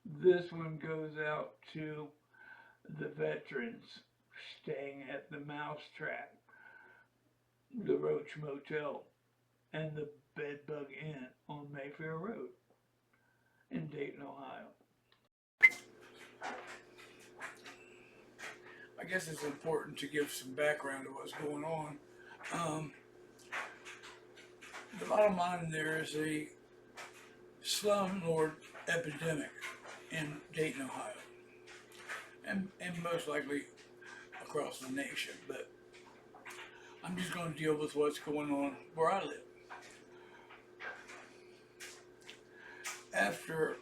This one goes out to the veterans staying at the Mousetrap, the Roach Motel, and the Bedbug Inn on Mayfair Road in Dayton, Ohio. I guess it's important to give some background to what's going on. Um, the bottom line there is a slumlord epidemic in Dayton, Ohio, and most likely across the nation. But I'm just going to deal with what's going on where I live. After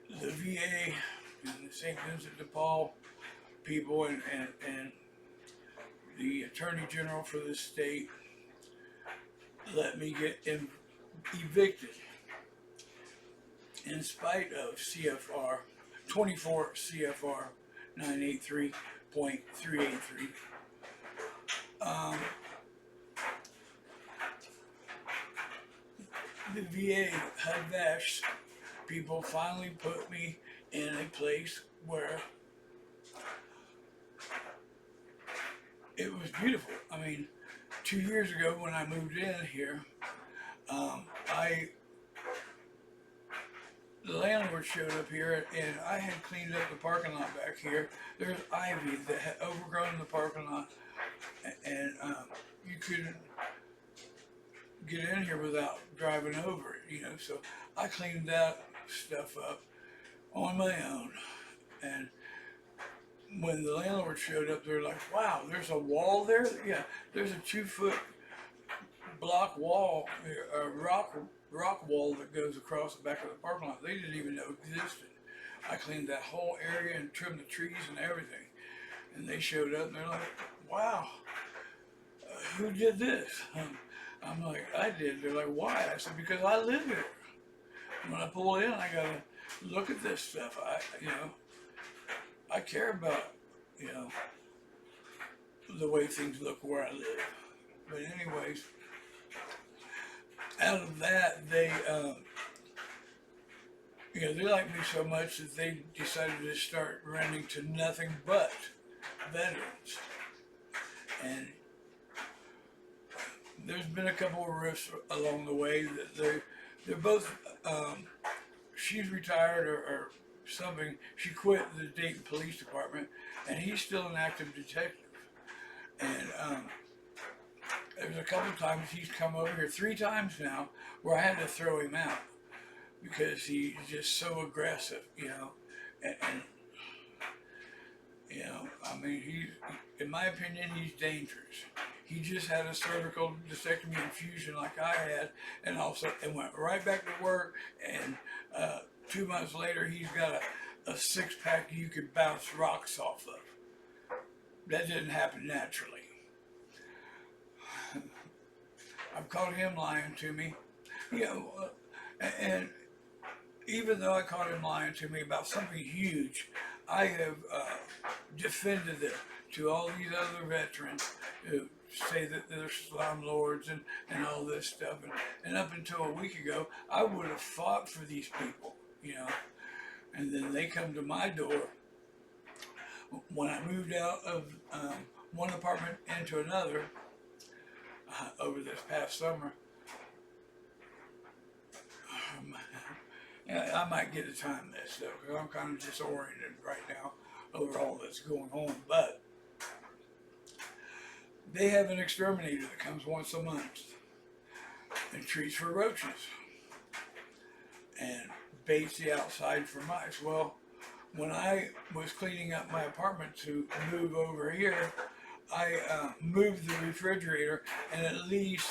the VA and the St. Vincent de Paul people and the Attorney General for the state let me get evicted in spite of CFR 24 CFR 983.383. Um, the VA HUD-VASH people finally put me in a place where it was beautiful. I mean, 2 years ago when I moved in here, I the landlord showed up here and I had cleaned up the parking lot back here. There's ivy that had overgrown the parking lot, and you couldn't get in here without driving over it, you know. So I cleaned that stuff up on my own. And when the landlord showed up, they're like, "Wow, there's a wall there." Yeah, there's a 2 foot block wall, a rock wall that goes across the back of the parking lot. They didn't even know existed. I cleaned that whole area and trimmed the trees and everything. And they showed up and they're like, "Wow, who did this?" I'm like, "I did." They're like, "Why?" I said, "Because I live here. When I pull in, I gotta look at this stuff. I care about, you know, the way things look where I live." But anyways, out of that, they like me so much that they decided to start renting to nothing but veterans. And there's been a couple of rifts along the way that they're both. She's retired or something. She quit the Dayton Police Department, and he's still an active detective. And there's a couple times he's come over here, 3 times now, where I had to throw him out because he's just so aggressive, you know. And you know, I mean, in my opinion, he's dangerous. He just had a cervical discectomy infusion like I had, and also and went right back to work. And 2 months later, he's got a 6 pack you could bounce rocks off of. That didn't happen naturally. I've caught him lying to me, you know, and even though I caught him lying to me about something huge, I have defended it to all these other veterans who say that they're slumlords and all this stuff. And up until a week ago, I would have fought for these people, you know. And then they come to my door. When I moved out of one apartment into another over this past summer, yeah, I might get a time this though, because I'm kind of disoriented right now over all that's going on. But they have an exterminator that comes once a month and treats for roaches and baits the outside for mice. Well, when I was cleaning up my apartment to move over here, I moved the refrigerator, and at least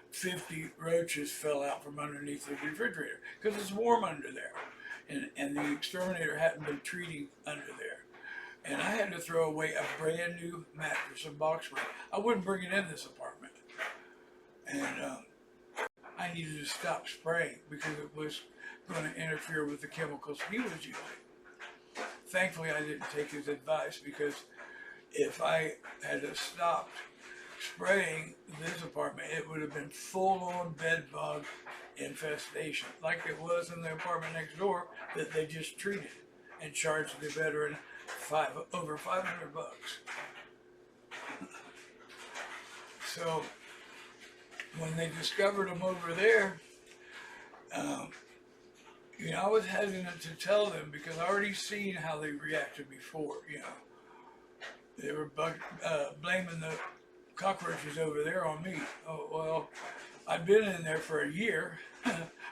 50 roaches fell out from underneath the refrigerator because it's warm under there. And the exterminator hadn't been treating under there. And I had to throw away a brand new mattress and box spring. I wouldn't bring it in this apartment. And I needed to stop spraying because it was going to interfere with the chemicals he was using. Thankfully, I didn't take his advice, because if I had stopped spraying this apartment, it would have been full on bed bug infestation, like it was in the apartment next door that they just treated and charged the veteran over $500. So when they discovered them over there, I was hesitant to tell them because I already seen how they reacted before. They were blaming the cockroaches over there on me. Oh, well, I've been in there for a year.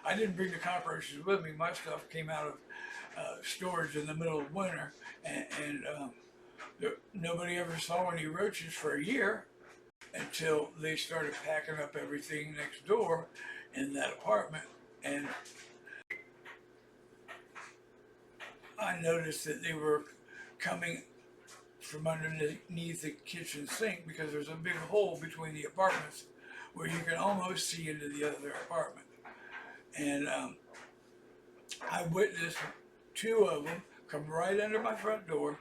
I didn't bring the cockroaches with me. My stuff came out of storage in the middle of winter, and nobody ever saw any roaches for a year until they started packing up everything next door in that apartment. And I noticed that they were coming from underneath the kitchen sink because there's a big hole between the apartments where you can almost see into the other apartment. And I witnessed two of them come right under my front door,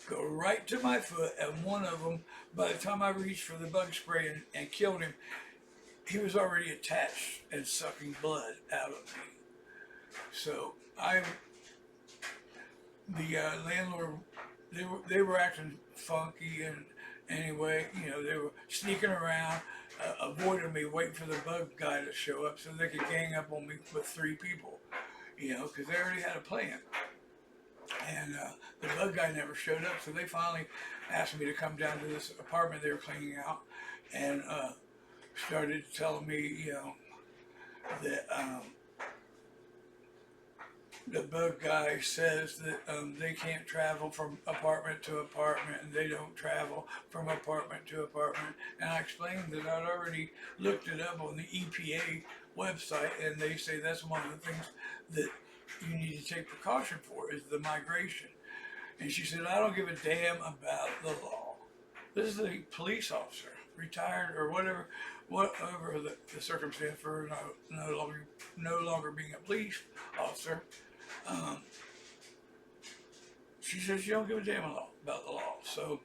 go right to my foot, and one of them, by the time I reached for the bug spray and killed him, he was already attached and sucking blood out of me. So the landlord, they were acting funky, and anyway, they were sneaking around, avoiding me, waiting for the bug guy to show up so they could gang up on me with 3 people, because they already had a plan. And the bug guy never showed up, so they finally asked me to come down to this apartment they were cleaning out, and started telling me, that the bug guy says that they can't travel from apartment to apartment, and they don't travel from apartment to apartment. And I explained that I'd already looked it up on the EPA website, and they say that's one of the things that you need to take precaution for is the migration. And she said, I don't give a damn about the law. This is a police officer, retired or whatever the circumstance for no longer being a police officer. She said she don't give a damn about the law. So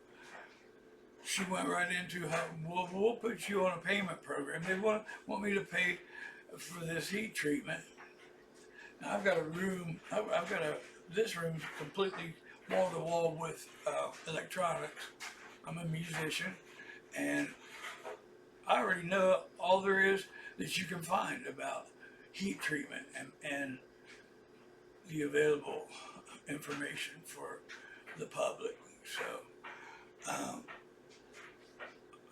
she went right into how we'll put you on a payment program. They want me to pay for this heat treatment. Now I've got a room. This room's completely wall to wall with electronics. I'm a musician, and I already know all there is that you can find about heat treatment and the available information for the public. So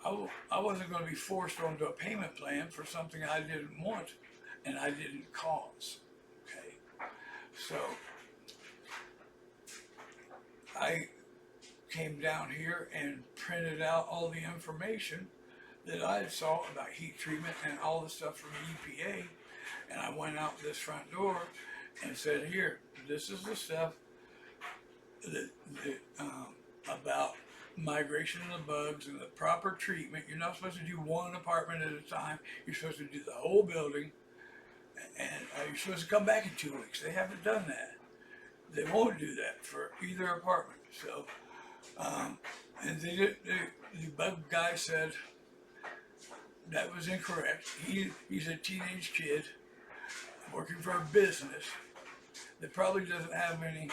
I wasn't going to be forced onto a payment plan for something I didn't want and I didn't cause. Okay, so I came down here and printed out all the information that I saw about heat treatment and all the stuff from the EPA, and I went out this front door and said, here, this is the stuff that about migration of the bugs and the proper treatment. You're not supposed to do one apartment at a time. You're supposed to do the whole building, and you're supposed to come back in 2 weeks. They haven't done that. They won't do that for either apartment. So, and the bug guy said that was incorrect. He's a teenage kid working for a business that probably doesn't have any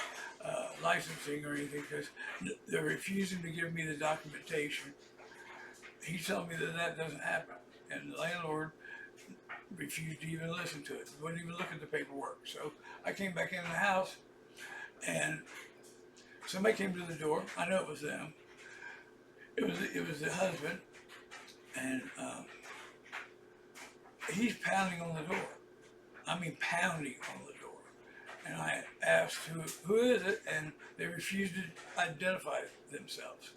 licensing or anything because they're refusing to give me the documentation. He's telling me that doesn't happen, and the landlord refused to even listen to it. Wouldn't even look at the paperwork. So I came back in the house, and somebody came to the door. I know it was them. It was the husband, and he's pounding on the door. I mean, pounding on the door. And I asked who is it, and they refused to identify themselves.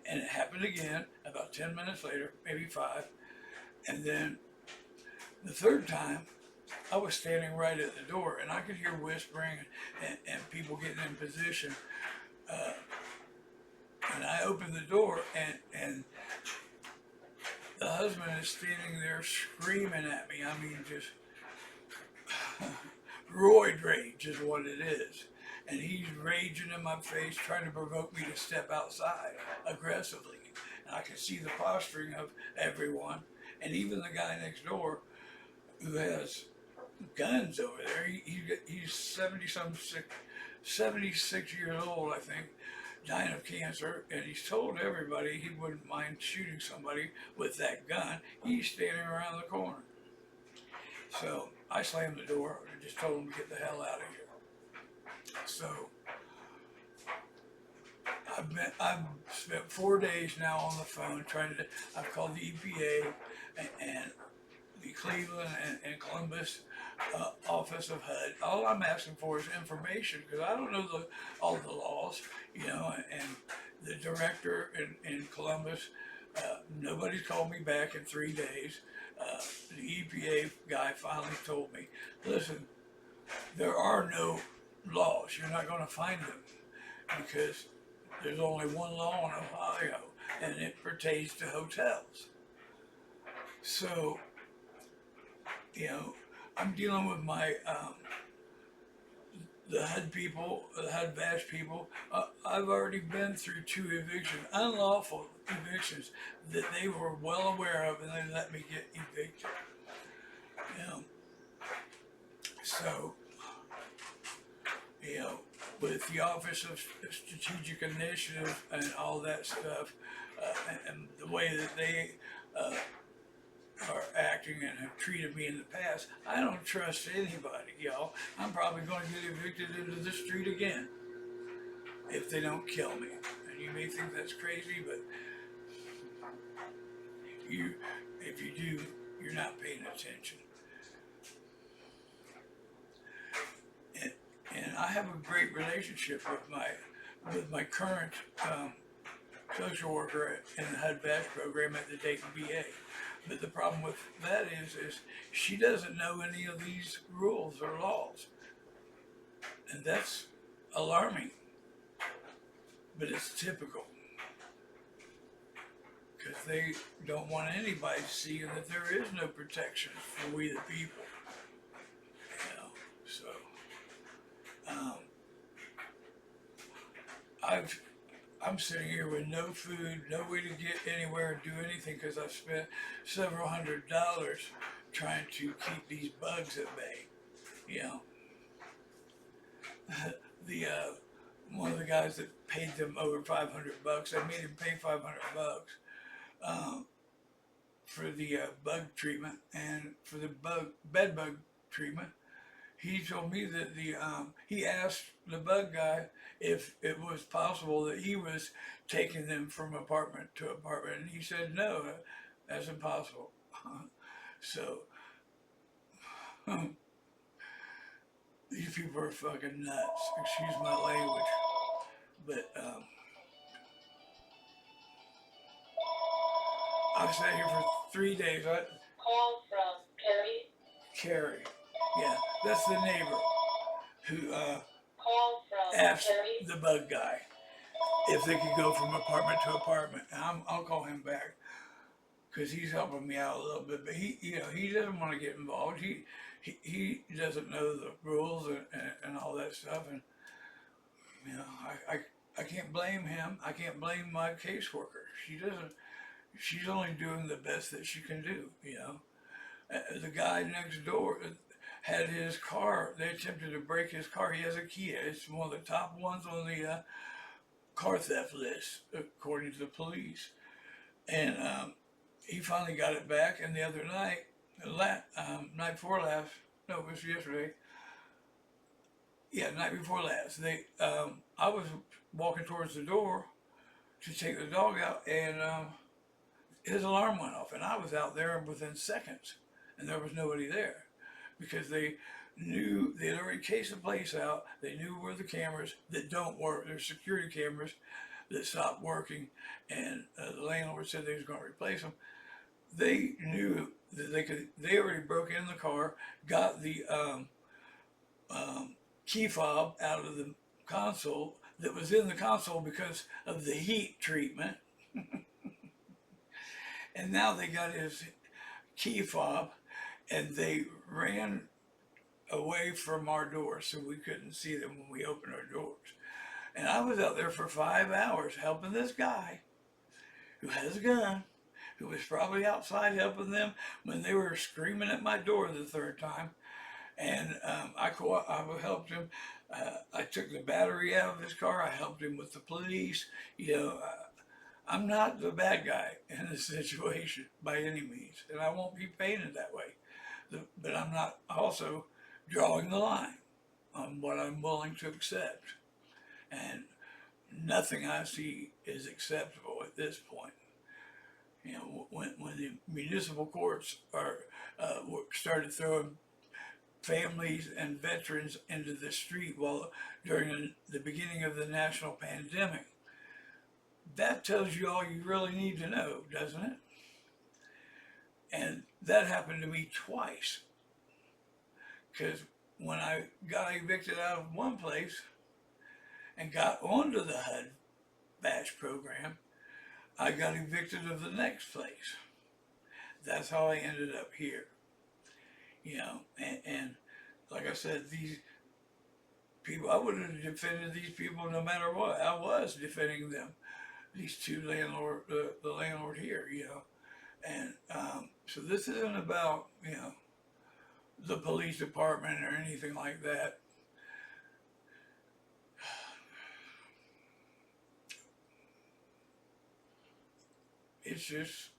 And it happened again about 10 minutes later, maybe 5. And then the third time, I was standing right at the door, and I could hear whispering and people getting in position. And I opened the door, and the husband is standing there screaming at me. I mean, just roid rage is what it is. And he's raging in my face, trying to provoke me to step outside aggressively. And I can see the posturing of everyone, and even the guy next door who has guns over there. He's 76 years old, I think, dying of cancer, and he's told everybody he wouldn't mind shooting somebody with that gun. He's standing around the corner. So I slammed the door and just told him to get the hell out of here. So I've spent 4 days now on the phone I've called the EPA and the Cleveland and Columbus office of HUD. All I'm asking for is information, because I don't know all the laws, and the director in Columbus, nobody's called me back in 3 days. The EPA guy finally told me, listen, there are no laws. You're not going to find them, because there's only one law in Ohio, and it pertains to hotels. So, I'm dealing with the HUD people, the HUD Bash people. I've already been through 2 evictions, unlawful evictions that they were well aware of, and they let me get evicted. So, with the Office of Strategic Initiative and all that stuff, and the way that they are acting and have treated me in the past, I don't trust anybody, y'all. I'm probably going to get evicted into the street again if they don't kill me. And you may think that's crazy, but if you do, you're not paying attention. And I have a great relationship with my current social worker in the HUD Bash program at the Dayton VA. But the problem with that is she doesn't know any of these rules or laws. And that's alarming. But it's typical. Because they don't want anybody seeing that there is no protection for we the people. So I'm sitting here with no food, no way to get anywhere and do anything, because I've spent several $100s trying to keep these bugs at bay. The one of the guys that paid them over $500, I made him pay $500 for the bug treatment and for the bedbug treatment. He told me that he asked the bug guy if it was possible that he was taking them from apartment to apartment, and he said no, that's impossible. So these people are fucking nuts. Excuse my language, but I've sat here for 3 days. Call from Carrie. Yeah, that's the neighbor who Call from asked Carrie. the bug guy if they could go from apartment to apartment. And I'll call him back, because he's helping me out a little bit. But he doesn't want to get involved. He doesn't know the rules and all that stuff. And I can't blame him. I can't blame my caseworker. She's only doing the best that she can do. The guy next door had his car. They attempted to break his car. He has a Kia. It's one of the top ones on the car theft list, according to the police. And he finally got it back. And the other night, night before last, no, it was yesterday. Yeah, night before last. I was walking towards the door to take the dog out, and his alarm went off, and I was out there within seconds, and there was nobody there, because they knew they had already cased the place out. They knew where the cameras that don't work, there's security cameras that stopped working, and the landlord said they was going to replace them. They knew that they already broke in the car, got the key fob out of the console that was in the console because of the heat treatment. And now they got his key fob, and they ran away from our doors so we couldn't see them when we opened our doors. And I was out there for 5 hours helping this guy who has a gun, who was probably outside helping them when they were screaming at my door the third time. And I helped him. I took the battery out of his car. I helped him with the police. You know, I'm not the bad guy in this situation by any means, and I won't be painted that way. But I'm not also drawing the line on what I'm willing to accept. And nothing I see is acceptable at this point. You know, when the municipal courts started throwing families and veterans into the street during the beginning of the national pandemic, that tells you all you really need to know, doesn't it? And that happened to me twice. Because when I got evicted out of one place and got onto the HUD batch program, I got evicted of the next place. That's how I ended up here. You know, and like I said, these people, I would have defended these people no matter what. I was defending them, these two the landlord here, you know. And so this isn't about, you know, the police department or anything like that. It's just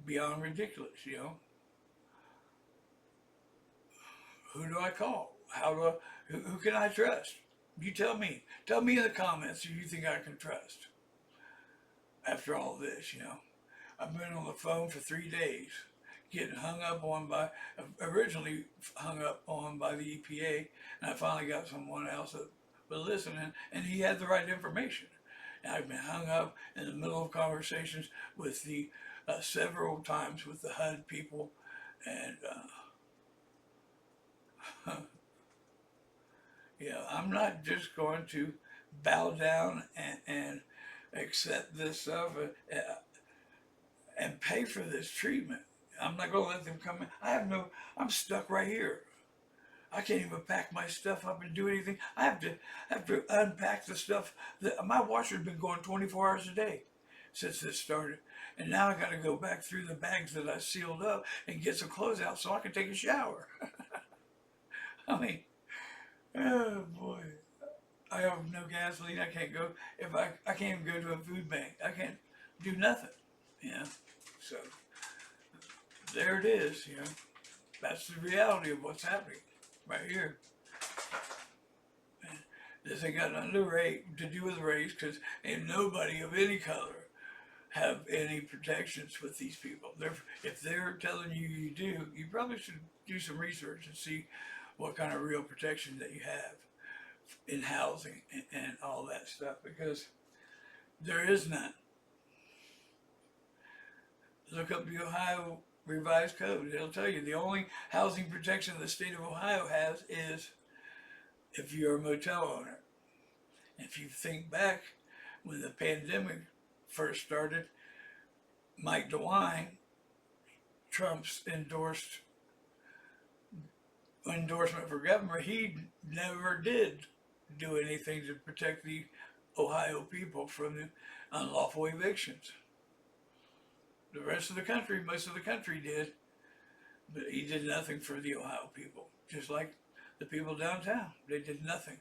beyond ridiculous, you know. Who do I call? Who can I trust? You tell me. Tell me in the comments who you think I can trust. After all this, you know. I've been on the phone for 3 days, getting originally hung up on by the EPA, and I finally got someone else that was listening, and he had the right information. And I've been hung up in the middle of conversations with several times with the HUD people, and yeah, I'm not just going to bow down and accept this stuff and pay for this treatment. I'm not going to let them come in. I'm stuck right here. I can't even pack my stuff up and do anything. I have to unpack the stuff. My washer's been going 24 hours a day since this started. And now I got to go back through the bags that I sealed up and get some clothes out so I can take a shower. I mean, oh boy. I have no gasoline. I can't go. I can't even go to a food bank. I can't do nothing. You know? So there it is, you know. That's the reality of what's happening right here. And this ain't got nothing to do with race, because ain't nobody of any color have any protections with these people. If they're telling you you do, you probably should do some research and see what kind of real protection that you have in housing and all that stuff, because there is none. Look up the Ohio Revised Code. It'll tell you the only housing protection the state of Ohio has is if you're a motel owner. If you think back when the pandemic first started, Mike DeWine, Trump's endorsement for governor, he never did do anything to protect the Ohio people from the unlawful evictions. The rest of the country, most of the country did, but he did nothing for the Ohio people. Just like the people downtown, they did nothing.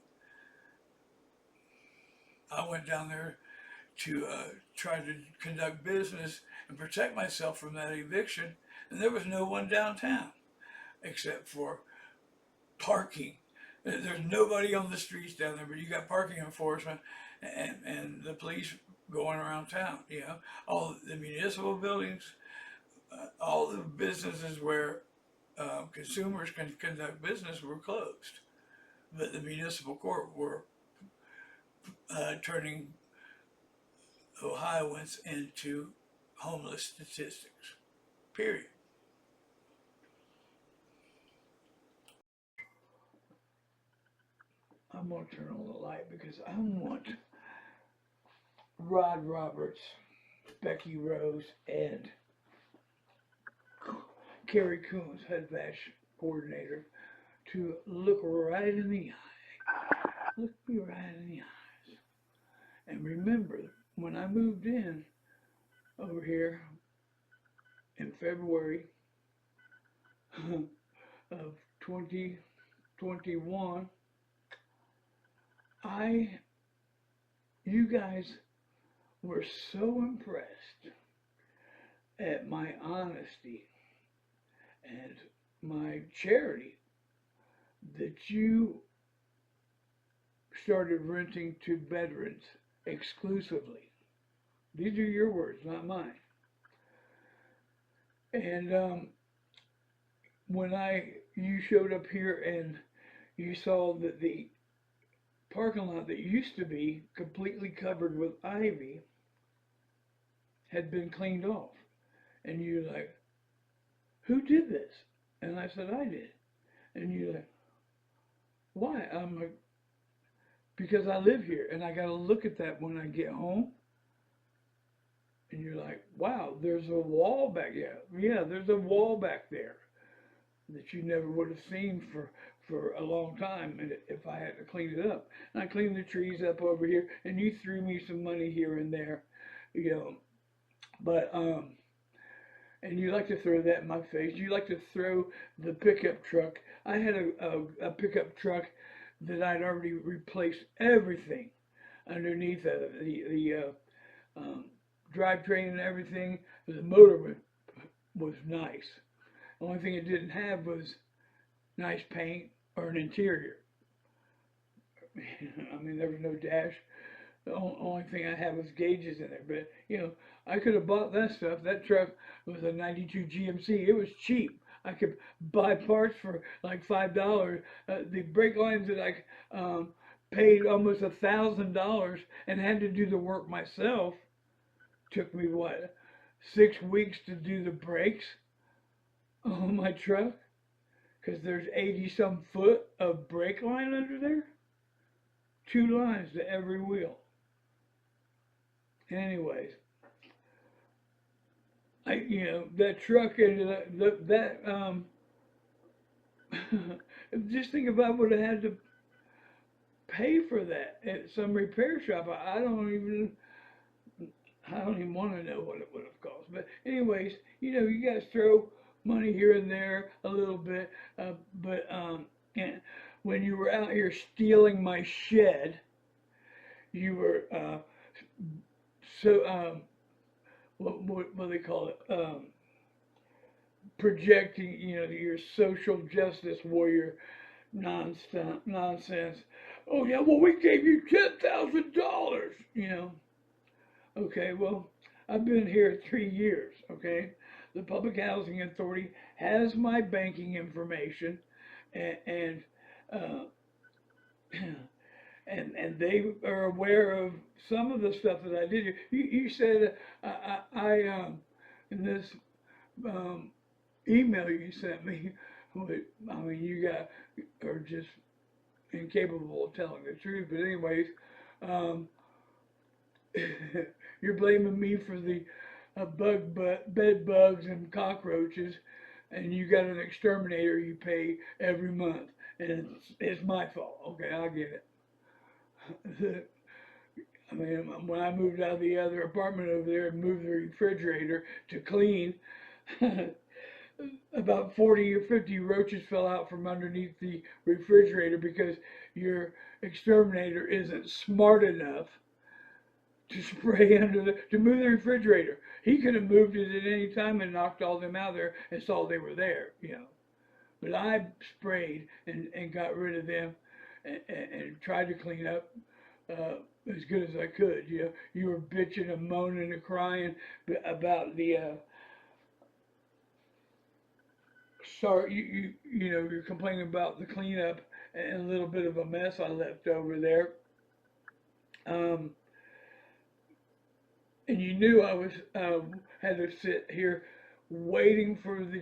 I went down there to try to conduct business and protect myself from that eviction, and there was no one downtown except for parking. There's nobody on the streets down there, but you got parking enforcement and the police going around town. You know, all the municipal buildings, all the businesses where consumers can conduct business were closed, but the municipal court were turning Ohioans into homeless statistics. Period. I'm going to turn on the light because I want Rod Roberts, Becky Rose, and Carrie Coons, head batch coordinator, to look right in the eye. Look me right in the eyes. And remember, when I moved in over here in February of 2021, you guys were so impressed at my honesty and my charity that you started renting to veterans exclusively. These are your words, not mine. And when you showed up here and you saw that the parking lot that used to be completely covered with ivy had been cleaned off, and you're like, "Who did this?" And I said, "I did." And you're like, "Why?" I'm like, "Because I live here and I got to look at that when I get home." And you're like, "Wow, there's a wall back there." Yeah, there's a wall back there that you never would have seen for a long time if I had to clean it up. And I cleaned the trees up over here, and you threw me some money here and there, you know. But and you like to throw that in my face. You like to throw the pickup truck. I had a pickup truck that I'd already replaced everything underneath the drivetrain and everything. The motor was nice. The only thing it didn't have was nice paint or an interior. I mean, there was no dash. The only thing I had was gauges in there. But, you know, I could have bought that stuff. That truck was a 92 GMC. It was cheap. I could buy parts for like $5. The brake lines that I paid almost $1,000 and had to do the work myself took me, what, 6 weeks to do the brakes on my truck, because there's 80 some foot of brake line under there. 2 lines to every wheel. Anyways, that truck ended up, just think if I would have had to pay for that at some repair shop, I don't even want to know what it would have cost. But anyways, you guys throw money here and there a little bit, but and when you were out here stealing my shed, you were what do they call it? Projecting, your social justice warrior nonsense. Oh yeah, well we gave you $10,000. Okay, well I've been here 3 years. Okay, the Public Housing Authority has my banking information, and and they are aware of some of the stuff that I did. You said I in this email you sent me. I mean, you guys are just incapable of telling the truth. But anyways, you're blaming me for the bed bugs and cockroaches, and you got an exterminator you pay every month, and it's my fault. Okay, I get it. I mean, when I moved out of the other apartment over there and moved the refrigerator to clean, about 40 or 50 roaches fell out from underneath the refrigerator because your exterminator isn't smart enough to spray to move the refrigerator. He could have moved it at any time and knocked all them out there and saw they were there, But I sprayed and got rid of them and tried to clean up as good as I could. You were bitching and moaning and crying about the you're complaining about the cleanup and a little bit of a mess I left over there. And you knew I was had to sit here waiting for the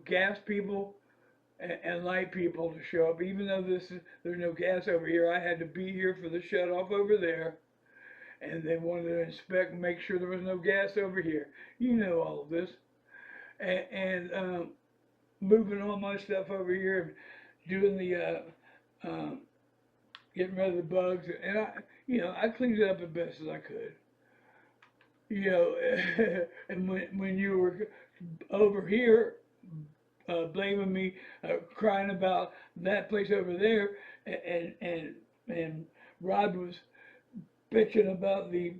gas people and light people to show up. Even though there's no gas over here, I had to be here for the shut off over there, and they wanted to inspect and make sure there was no gas over here. You know all of this, and moving all my stuff over here, doing the getting rid of the bugs, and I cleaned it up as best as I could. And when you were over here blaming me, crying about that place over there, and Rod was bitching about the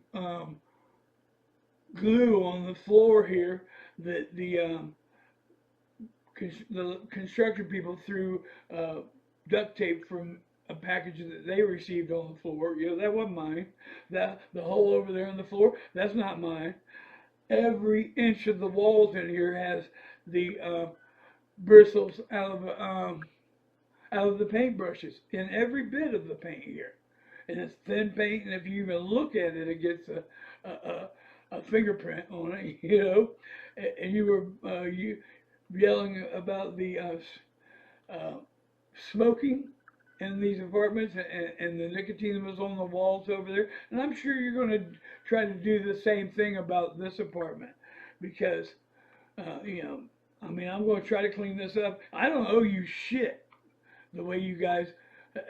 glue on the floor here that the construction people threw duct tape from a package that they received on the floor. You know, that wasn't mine. That the hole over there on the floor, that's not mine. Every inch of the walls in here has the bristles out of the paintbrushes in every bit of the paint here. And it's thin paint, and if you even look at it, it gets a fingerprint on it, you know. And you were yelling about the smoking in these apartments, and the nicotine was on the walls over there. And I'm sure you're going to try to do the same thing about this apartment, because, you know, I mean, I'm going to try to clean this up. I don't owe you shit the way you guys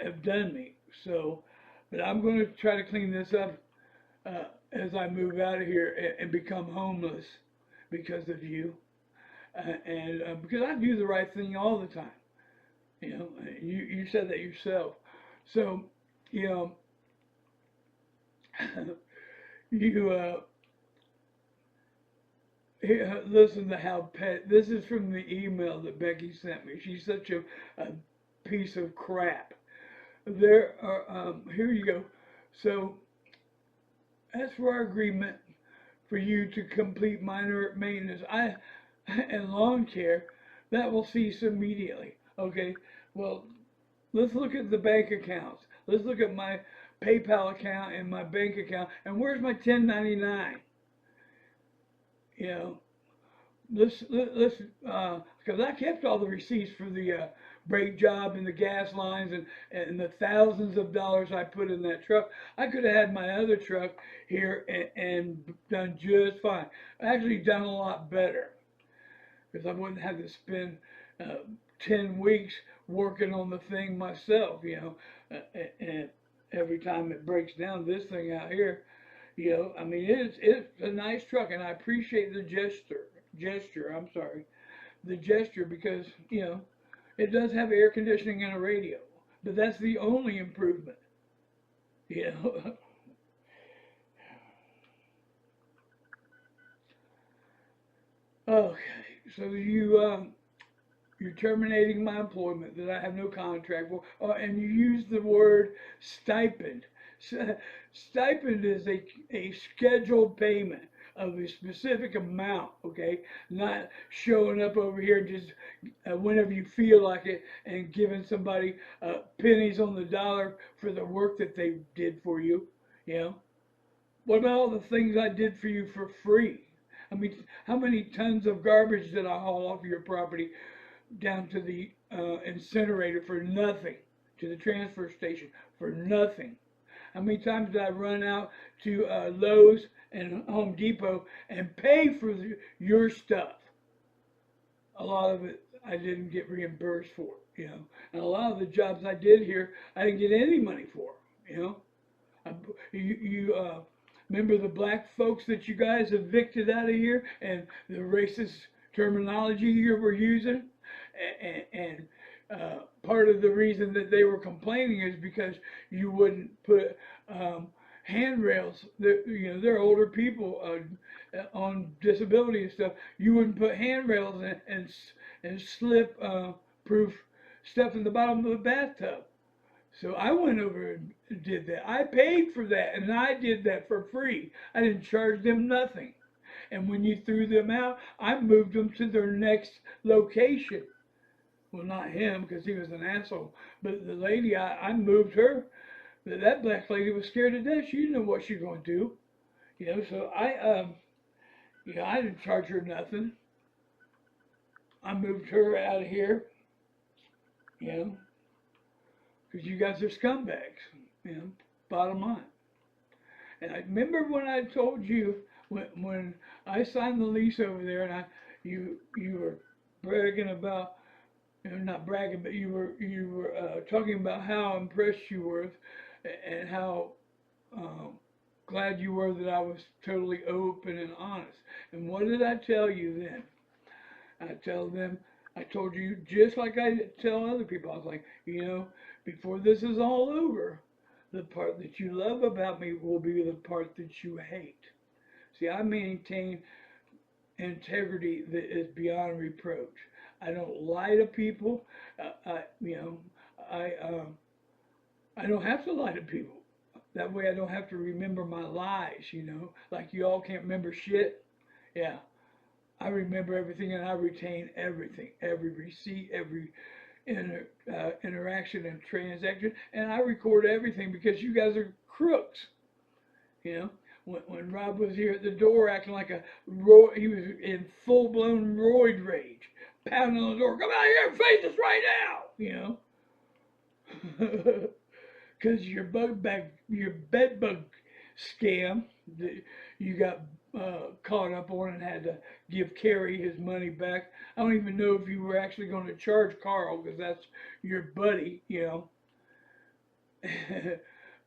have done me. So, but I'm going to try to clean this up as I move out of here and become homeless because of you. And because I do the right thing all the time. You know, you said that yourself. So, you know, you listen to how this is from the email that Becky sent me. She's such a piece of crap. There are, here you go. So, as for our agreement for you to complete minor maintenance and lawn care, that will cease immediately. Okay, well, let's look at the bank accounts. Let's look at my PayPal account and my bank account. And where's my 1099? You know, let's because I kept all the receipts for the brake job and the gas lines and the thousands of dollars I put in that truck. I could have had my other truck here and done just fine. Actually done a lot better, because I wouldn't have to spend 10 weeks working on the thing myself, you know, and every time it breaks down, this thing out here, you know, I mean, it's a nice truck, and I appreciate the gesture, because, you know, it does have air conditioning and a radio, but that's the only improvement, you know. Okay, so you're terminating my employment that I have no contract for, and you use the word stipend. Stipend is a scheduled payment of a specific amount, okay? Not showing up over here just whenever you feel like it and giving somebody pennies on the dollar for the work that they did for you, you know? What about all the things I did for you for free? I mean, how many tons of garbage did I haul off your property down to the incinerator for nothing, to the transfer station for nothing? How many times did I run out to Lowe's and Home Depot and pay for your stuff? A lot of it I didn't get reimbursed for, you know. And a lot of the jobs I did here, I didn't get any money for, you know. You remember the black folks that you guys evicted out of here, and the racist terminology you were using? And part of the reason that they were complaining is because you wouldn't put handrails. You know, they're older people on disability and stuff. You wouldn't put handrails and slip proof stuff in the bottom of the bathtub. So I went over and did that. I paid for that, and I did that for free. I didn't charge them nothing. And when you threw them out, I moved them to their next location. Well, not him, because he was an asshole, but the lady, I moved her. That black lady was scared to death. She didn't know what she was going to do. You know, so I didn't charge her nothing. I moved her out of here, you know, because you guys are scumbags, you know, bottom line. And I remember when I told you, when I signed the lease over there, and you were bragging about, you know, not bragging, but you were talking about how impressed you were and how glad you were that I was totally open and honest. And what did I tell you then? I tell them I told you just like I tell other people. I was like, you know, before this is all over, the part that you love about me will be the part that you hate. See, I maintain integrity that is beyond reproach. I don't lie to people. You know, I I don't have to lie to people. That way, I don't have to remember my lies. You know, like you all can't remember shit. Yeah, I remember everything and I retain everything, every receipt, every interaction and transaction, and I record everything because you guys are crooks. You know, when Rob was here at the door acting like he was in full blown roid rage, pounding on the door, come out here and face us right now. You know, because your bedbug scam that you got caught up on and had to give Kerry his money back. I don't even know if you were actually going to charge Carl because that's your buddy, you know.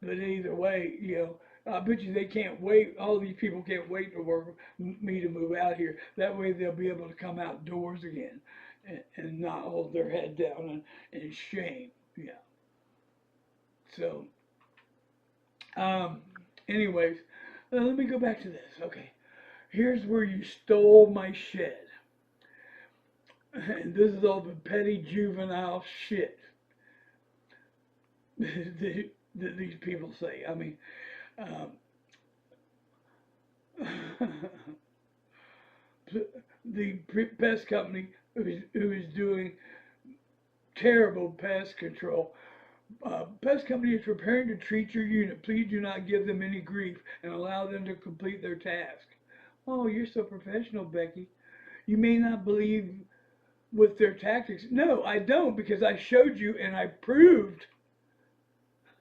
But either way, you know, I bet you they can't wait. All these people can't wait for me to move out here. That way they'll be able to come outdoors again and not hold their head down in shame. Yeah. So, anyways, let me go back to this. Okay. Here's where you stole my shed. And this is all the petty juvenile shit that these people say. I mean, the pest company who is doing terrible pest control. Pest company is preparing to treat your unit. Please do not give them any grief and allow them to complete their task. Oh, you're so professional, Becky. You may not believe with their tactics. No, I don't, because I showed you and I proved.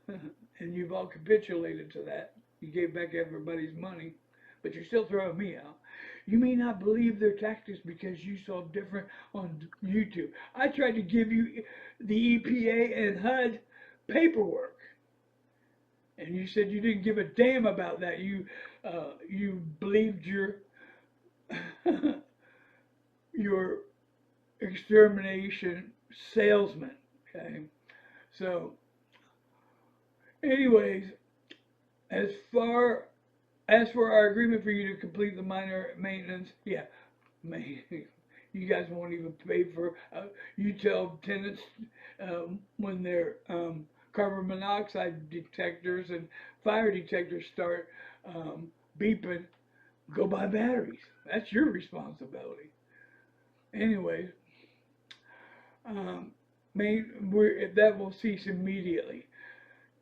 And you've all capitulated to that. You gave back everybody's money, but you're still throwing me out. You may not believe their tactics because you saw different on YouTube. I tried to give you the EPA and HUD paperwork, and you said you didn't give a damn about that. You believed your your extermination salesman. Okay, so anyways, as for our agreement for you to complete the minor maintenance, yeah, you guys won't even pay for. You tell tenants when their carbon monoxide detectors and fire detectors start beeping, go buy batteries. That's your responsibility. Anyways, that will cease immediately.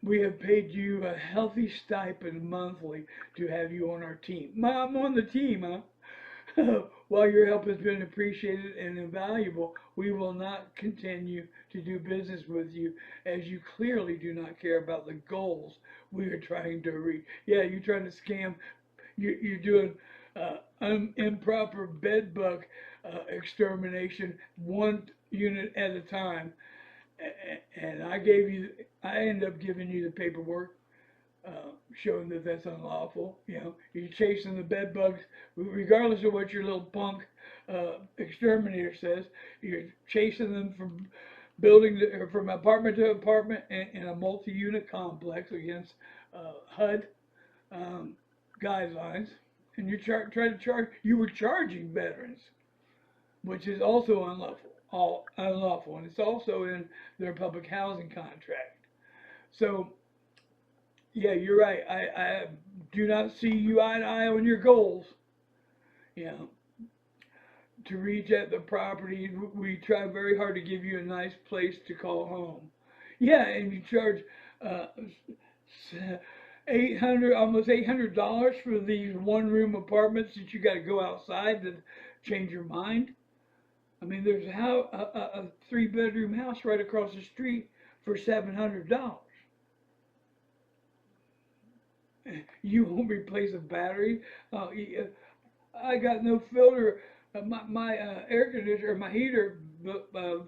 We have paid you a healthy stipend monthly to have you on our team. I'm on the team, huh? While your help has been appreciated and invaluable, we will not continue to do business with you as you clearly do not care about the goals we are trying to reach. Yeah, you're trying to scam. You're doing improper bedbug extermination, one unit at a time. And I ended up giving you the paperwork showing that that's unlawful. You know, you're chasing the bed bugs, regardless of what your little punk exterminator says. You're chasing them from from apartment to apartment in a multi-unit complex against HUD guidelines, and you're trying to charge. You were charging veterans, which is also unlawful, and it's also in their public housing contract. So, yeah, you're right. I do not see you eye to eye on your goals. You know, to reach at the property, we try very hard to give you a nice place to call home. Yeah, and you charge almost $800 for these one-room apartments that you got to go outside to change your mind. I mean, there's a 3-bedroom house right across the street for $700. You won't replace a battery. I got no filter. My air conditioner, my heater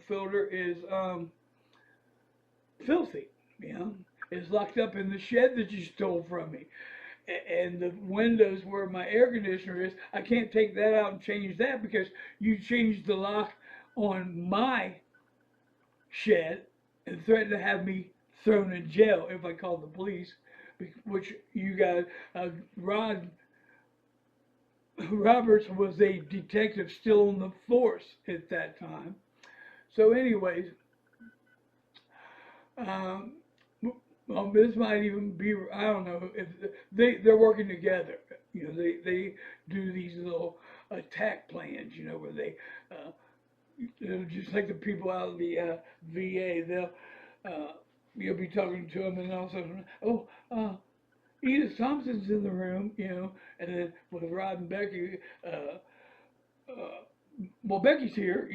filter is filthy. You know, it's locked up in the shed that you stole from me. And the windows where my air conditioner is, I can't take that out and change that because you changed the lock on my shed and threatened to have me thrown in jail if I called the police, which you guys, Rod Roberts was a detective still on the force at that time. So, anyways, um, well, this might even be, I don't know, if they're working together. They do these little attack plans, where they, just like the people out of the VA, you'll be talking to them and all of a sudden, oh, Edith Thompson's in the room, and then with Rod and Becky, well, Becky's here,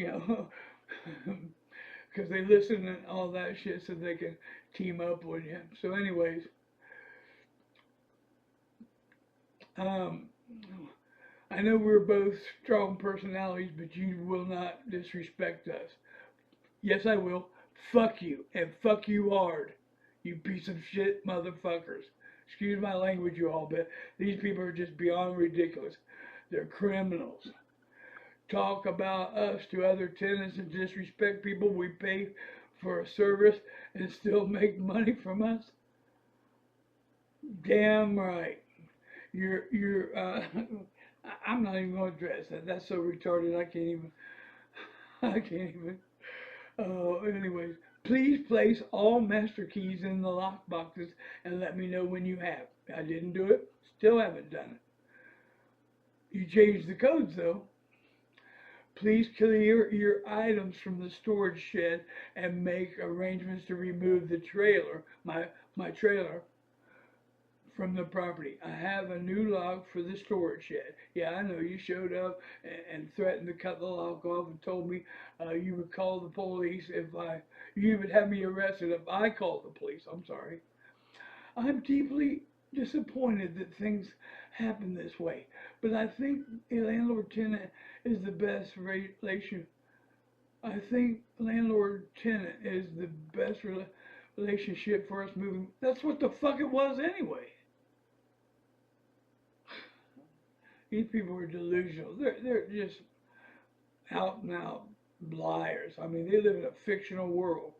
because they listen and all that shit so they can team up with you. So, anyways, I know we're both strong personalities, but you will not disrespect us. Yes, I will. Fuck you, and fuck you hard, you piece of shit motherfuckers. Excuse my language, you all, but these people are just beyond ridiculous. They're criminals. Talk about us to other tenants and disrespect people we pay for a service and still make money from us? Damn right. I'm not even going to address that. That's so retarded. I can't even. Anyways, please place all master keys in the lock boxes and let me know when you have. I didn't do it. Still haven't done it. You changed the codes though. Please clear your items from the storage shed and make arrangements to remove the trailer, my trailer, from the property. I have a new lock for the storage shed. Yeah, I know you showed up and threatened to cut the lock off and told me you would call the police you would have me arrested if I called the police. I'm sorry. I'm deeply disappointed that things happen this way, but I think a landlord-tenant is the best relation. I think landlord-tenant is the best relationship for us moving. That's what the fuck it was anyway. These people are delusional. They're just out and out liars. I mean, they live in a fictional world.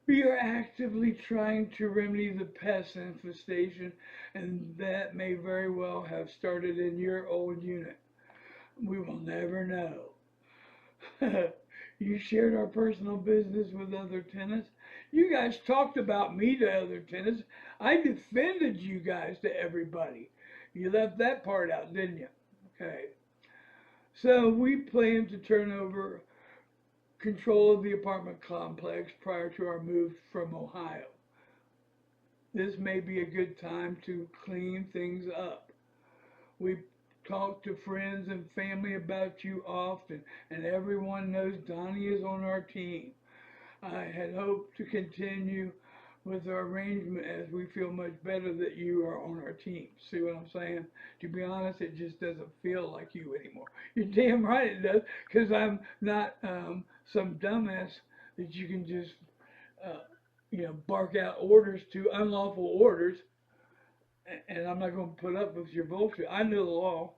We are actively trying to remedy the pest infestation, and that may very well have started in your old unit. We will never know. You shared our personal business with other tenants. You guys talked about me to other tenants. I defended you guys to everybody. You left that part out, didn't you? Okay. So we plan to turn over control of the apartment complex prior to our move from Ohio. This may be a good time to clean things up. We talk to friends and family about you often, and everyone knows Donnie is on our team. I had hoped to continue with our arrangement as we feel much better that you are on our team. See what I'm saying? To be honest, it just doesn't feel like you anymore. You're damn right it does, because I'm not some dumbass that you can just, bark out orders to, unlawful orders, and I'm not going to put up with your bullshit. I know the law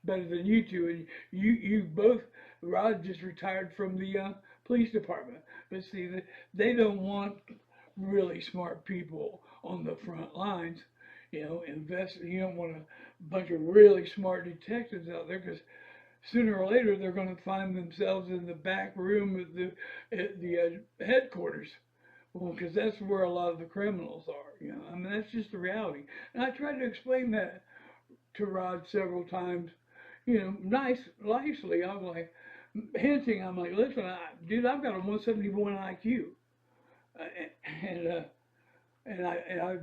better than you two, and you both, Rod just retired from the police department, but see, they don't want really smart people on the front lines, you don't want a bunch of really smart detectives out there, because sooner or later they're going to find themselves in the back room at the headquarters. Well, because that's where a lot of the criminals are, I mean, that's just the reality. And I tried to explain that to Rod several times, nicely. I'm like, hinting, I'm like, listen, dude, I've got a 171 IQ. And I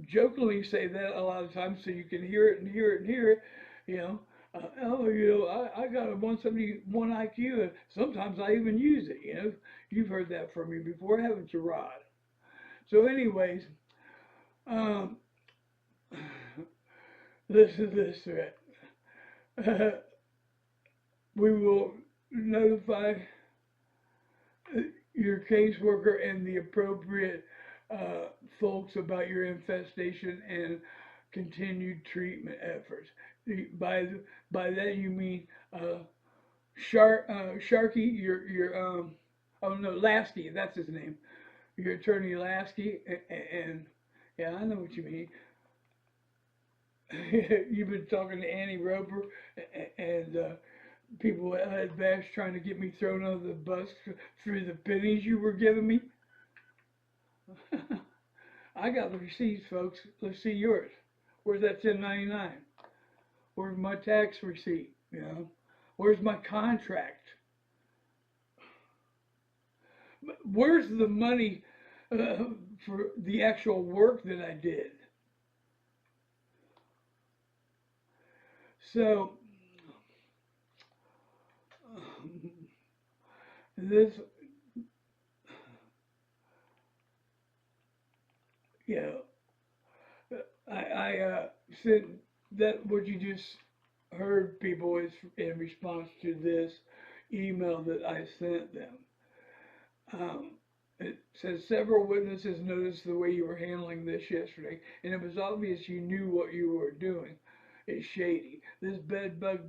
jokingly say that a lot of times so you can hear it and hear it and hear it, I got a 171 IQ, and sometimes I even use it, You've heard that from me before, haven't you, Rod? So anyways, listen to this threat. We will notify your caseworker and the appropriate folks about your infestation and continued treatment efforts. By that you mean Sharky, oh no, Lasky, that's his name. Your attorney Lasky, and yeah, I know what you mean. You've been talking to Annie Roper and people at Ed Bash trying to get me thrown under the bus through the pennies you were giving me. I got the receipts, folks. Let's see yours. Where's that 1099? Where's my tax receipt? You know, where's my contract? Where's the money for the actual work that I did? So this, you know, I said that what you just heard, people, is in response to this email that I sent them. It says several witnesses noticed the way you were handling this yesterday, and it was obvious you knew what you were doing. It's shady. This bedbug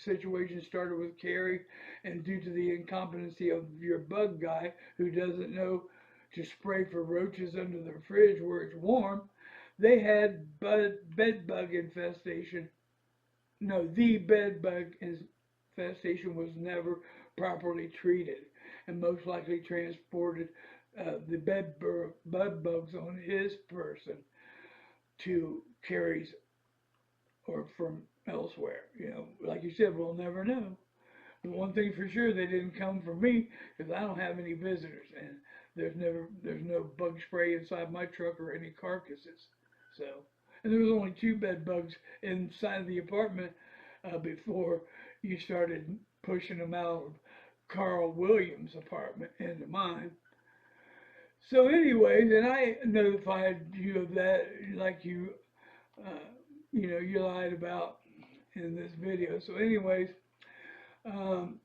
situation started with Carrie, and due to the incompetency of your bug guy who doesn't know to spray for roaches under the fridge where it's warm, they had bedbug infestation. No, the bedbug infestation was never properly treated and most likely transported the bed bugs on his person to Carrie's or from elsewhere. You know, like you said, we'll never know. But one thing for sure, they didn't come from me because I don't have any visitors, and there's no bug spray inside my truck or any carcasses. So, and there was only 2 bed bugs inside of the apartment before you started pushing them out of Carl Williams' apartment into mine. So, anyways, and I notified you of that, like you lied about in this video. So, anyways, um,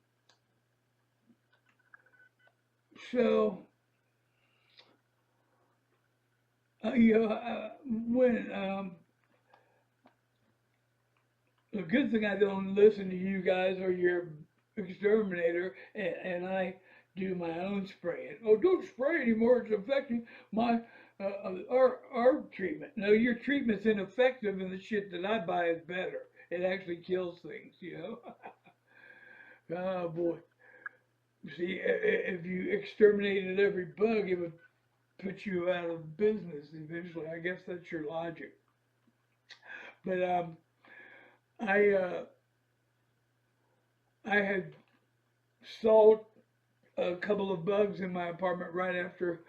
so when the good thing I don't listen to you guys or your exterminator, and I do my own spraying. Oh, don't spray anymore; it's affecting my our treatment. No, your treatment's ineffective, and the shit that I buy is better. It actually kills things, you know. Oh boy. See, if you exterminated every bug, it would put you out of business eventually. I guess that's your logic. But I I had saw a couple of bugs in my apartment right after.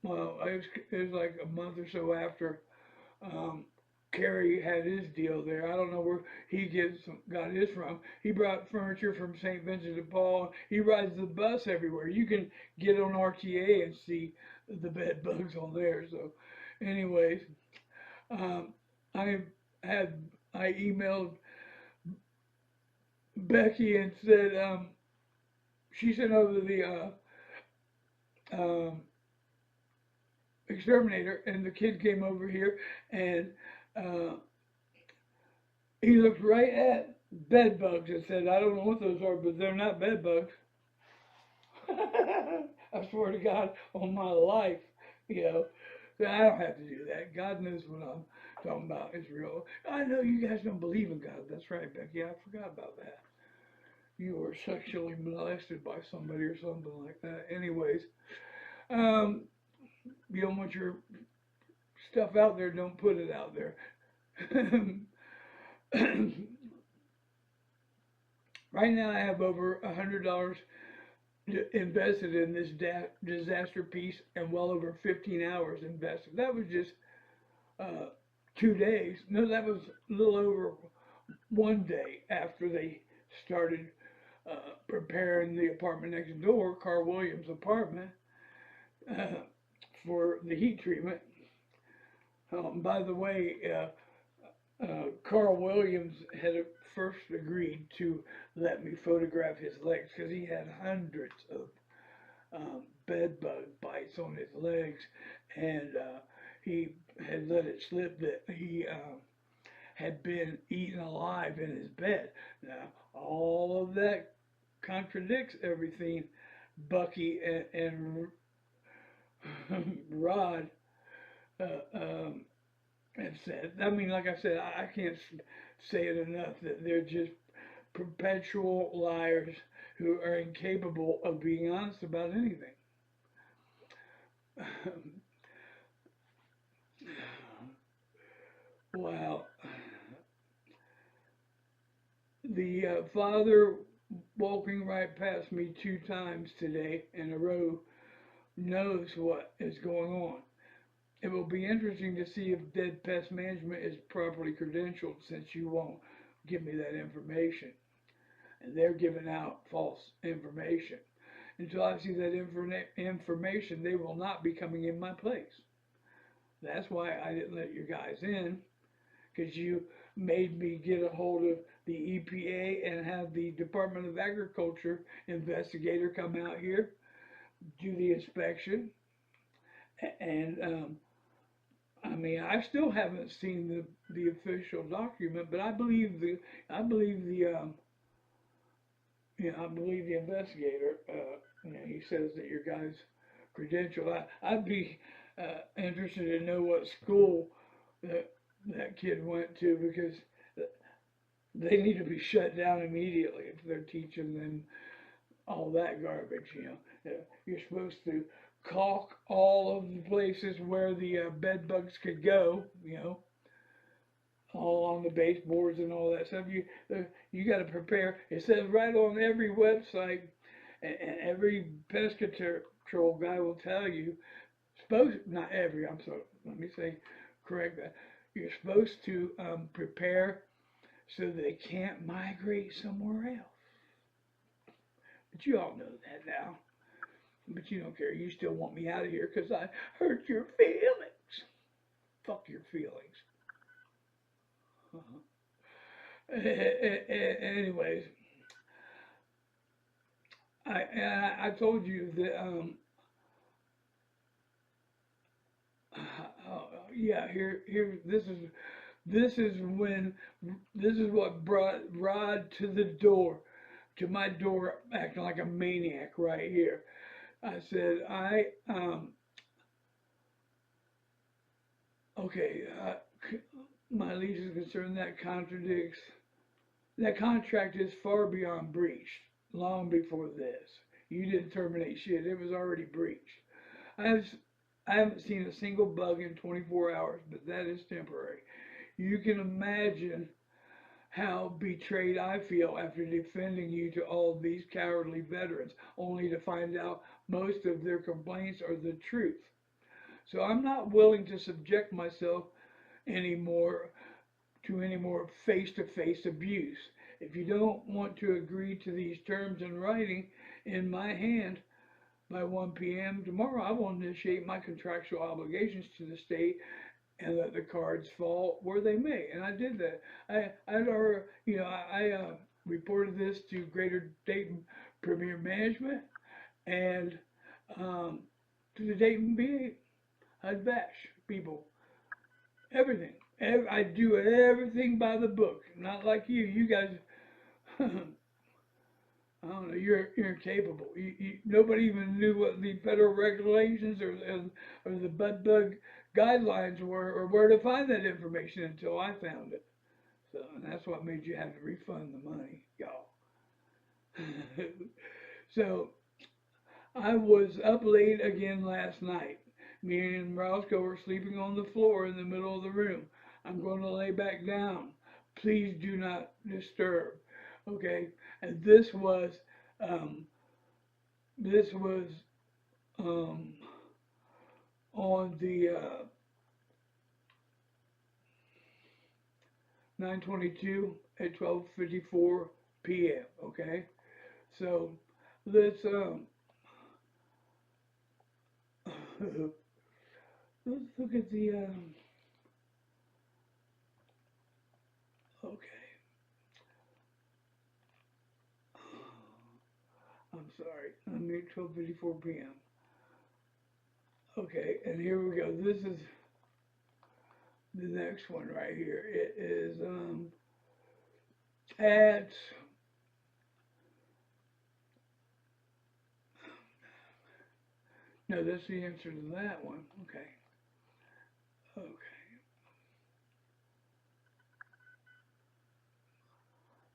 Well, it was like a month or so after Kerry had his deal there. I don't know where got his from. He brought furniture from St. Vincent de Paul. He rides the bus everywhere. You can get on RTA and see the bed bugs on there. So, anyways, um, I I emailed Becky and said she sent over the exterminator, and the kid came over here and uh, he looked right at bed bugs and said, I don't know what those are, but they're not bed bugs. I swear to God on my life, you know, I don't have to do that. God knows what I'm talking about is real. I know you guys don't believe in God. That's right, Becky. I forgot about that. You were sexually molested by somebody or something like that. Anyways, um, you don't want your stuff out there, don't put it out there. Right now, I have over $100 invested in this disaster piece and well over 15 hours invested. That was just 2 days. No, that was a little over 1 day after they started preparing the apartment next door, Carl Williams' apartment, for the heat treatment. By the way, Carl Williams had first agreed to let me photograph his legs because he had hundreds of bed bug bites on his legs, and he had let it slip that he had been eaten alive in his bed. Now, all of that contradicts everything Bucky and Rod have said. I mean, like I said, I can't say it enough that they're just perpetual liars who are incapable of being honest about anything. Wow. The father walking right past me 2 times today in a row knows what is going on. It will be interesting to see if Dead Pest Management is properly credentialed since you won't give me that information. And they're giving out false information. Until I see that information, they will not be coming in my place. That's why I didn't let you guys in, because you made me get a hold of the EPA and have the Department of Agriculture investigator come out here, do the inspection, and I mean, I still haven't seen the official document, but I believe the I believe the I believe the investigator. He says that your guy's credential. I'd be interested to know what school that kid went to, because they need to be shut down immediately if they're teaching them all that garbage. You're supposed to caulk all of the places where the bed bugs could go. All on the baseboards and all that stuff. You got to prepare. It says right on every website, and every pest control guy will tell you. Not every. I'm sorry. Let me say, correct that. You're supposed to prepare so they can't migrate somewhere else. But you all know that now. But you don't care. You still want me out of here because I hurt your feelings. Fuck your feelings. Anyways, I told you that yeah, here this is what brought Rod to my door acting like a maniac right here. I said okay, my lease is concerned that contract is far beyond breached, long before this. You didn't terminate shit, it was already breached. I haven't seen a single bug in 24 hours, but that is temporary. You can imagine how betrayed I feel after defending you to all these cowardly veterans, only to find out most of their complaints are the truth. So I'm not willing to subject myself anymore to any more face-to-face abuse. If you don't want to agree to these terms in writing in my hand by 1 p.m. tomorrow, I will initiate my contractual obligations to the state and let the cards fall where they may. And I did that. I reported this to Greater Dayton Premier Management and to the Dayton BA. I'd bash people. Everything. I do everything by the book. Not like you. You guys, I don't know, you're incapable. Nobody even knew what the federal regulations or the bedbug guidelines were, or where to find that information until I found it. So and that's what made you have to refund the money, y'all. So I was up late again last night. Me and Roscoe were sleeping on the floor in the middle of the room. I'm going to lay back down. Please do not disturb. Okay? And this was on the 9/22 at 12:54 p.m. Okay? So let's let's look at the okay. I'm sorry. I'm at 12:54 p.m. Okay, and here we go. This is the next one right here. It is at No, that's the answer to that one. Okay. Okay.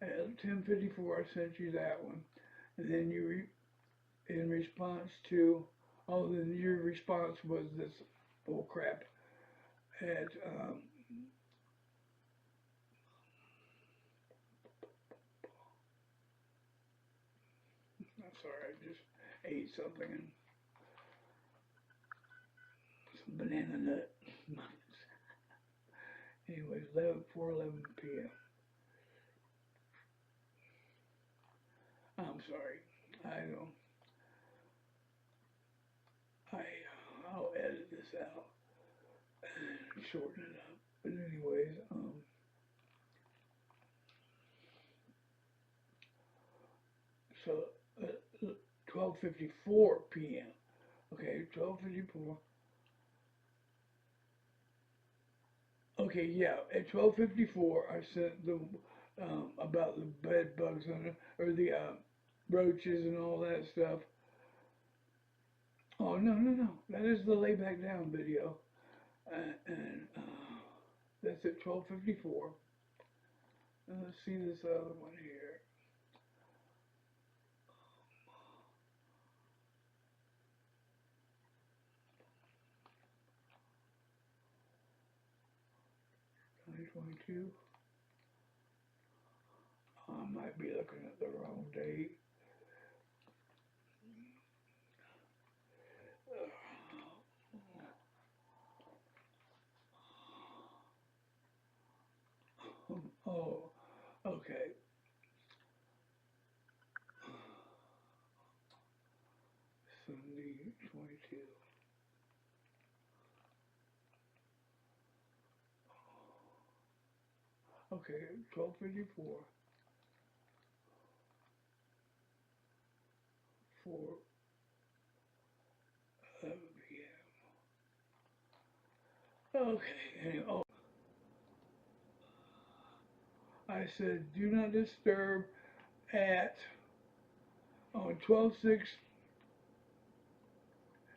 At 10:54, I sent you that one, and then in response to, oh, then your response was this bull crap at I'm sorry, I just ate something and some banana nut. Anyways, 4:11 p.m. I'm sorry. I'll edit this out and shorten it up. But anyways, so 12:54 p.m. Okay, 12:54. Okay, yeah, at 12:54, I sent the about the bed bugs or the roaches and all that stuff. Oh no, that is the lay back down video, and that's at 12:54. And let's see this other one here. '22. I might be looking at the wrong date. Oh, okay. Sunday 22. Okay, 12:54. 4:11 p.m. Okay, anyway, oh, I said do not disturb at on 12/6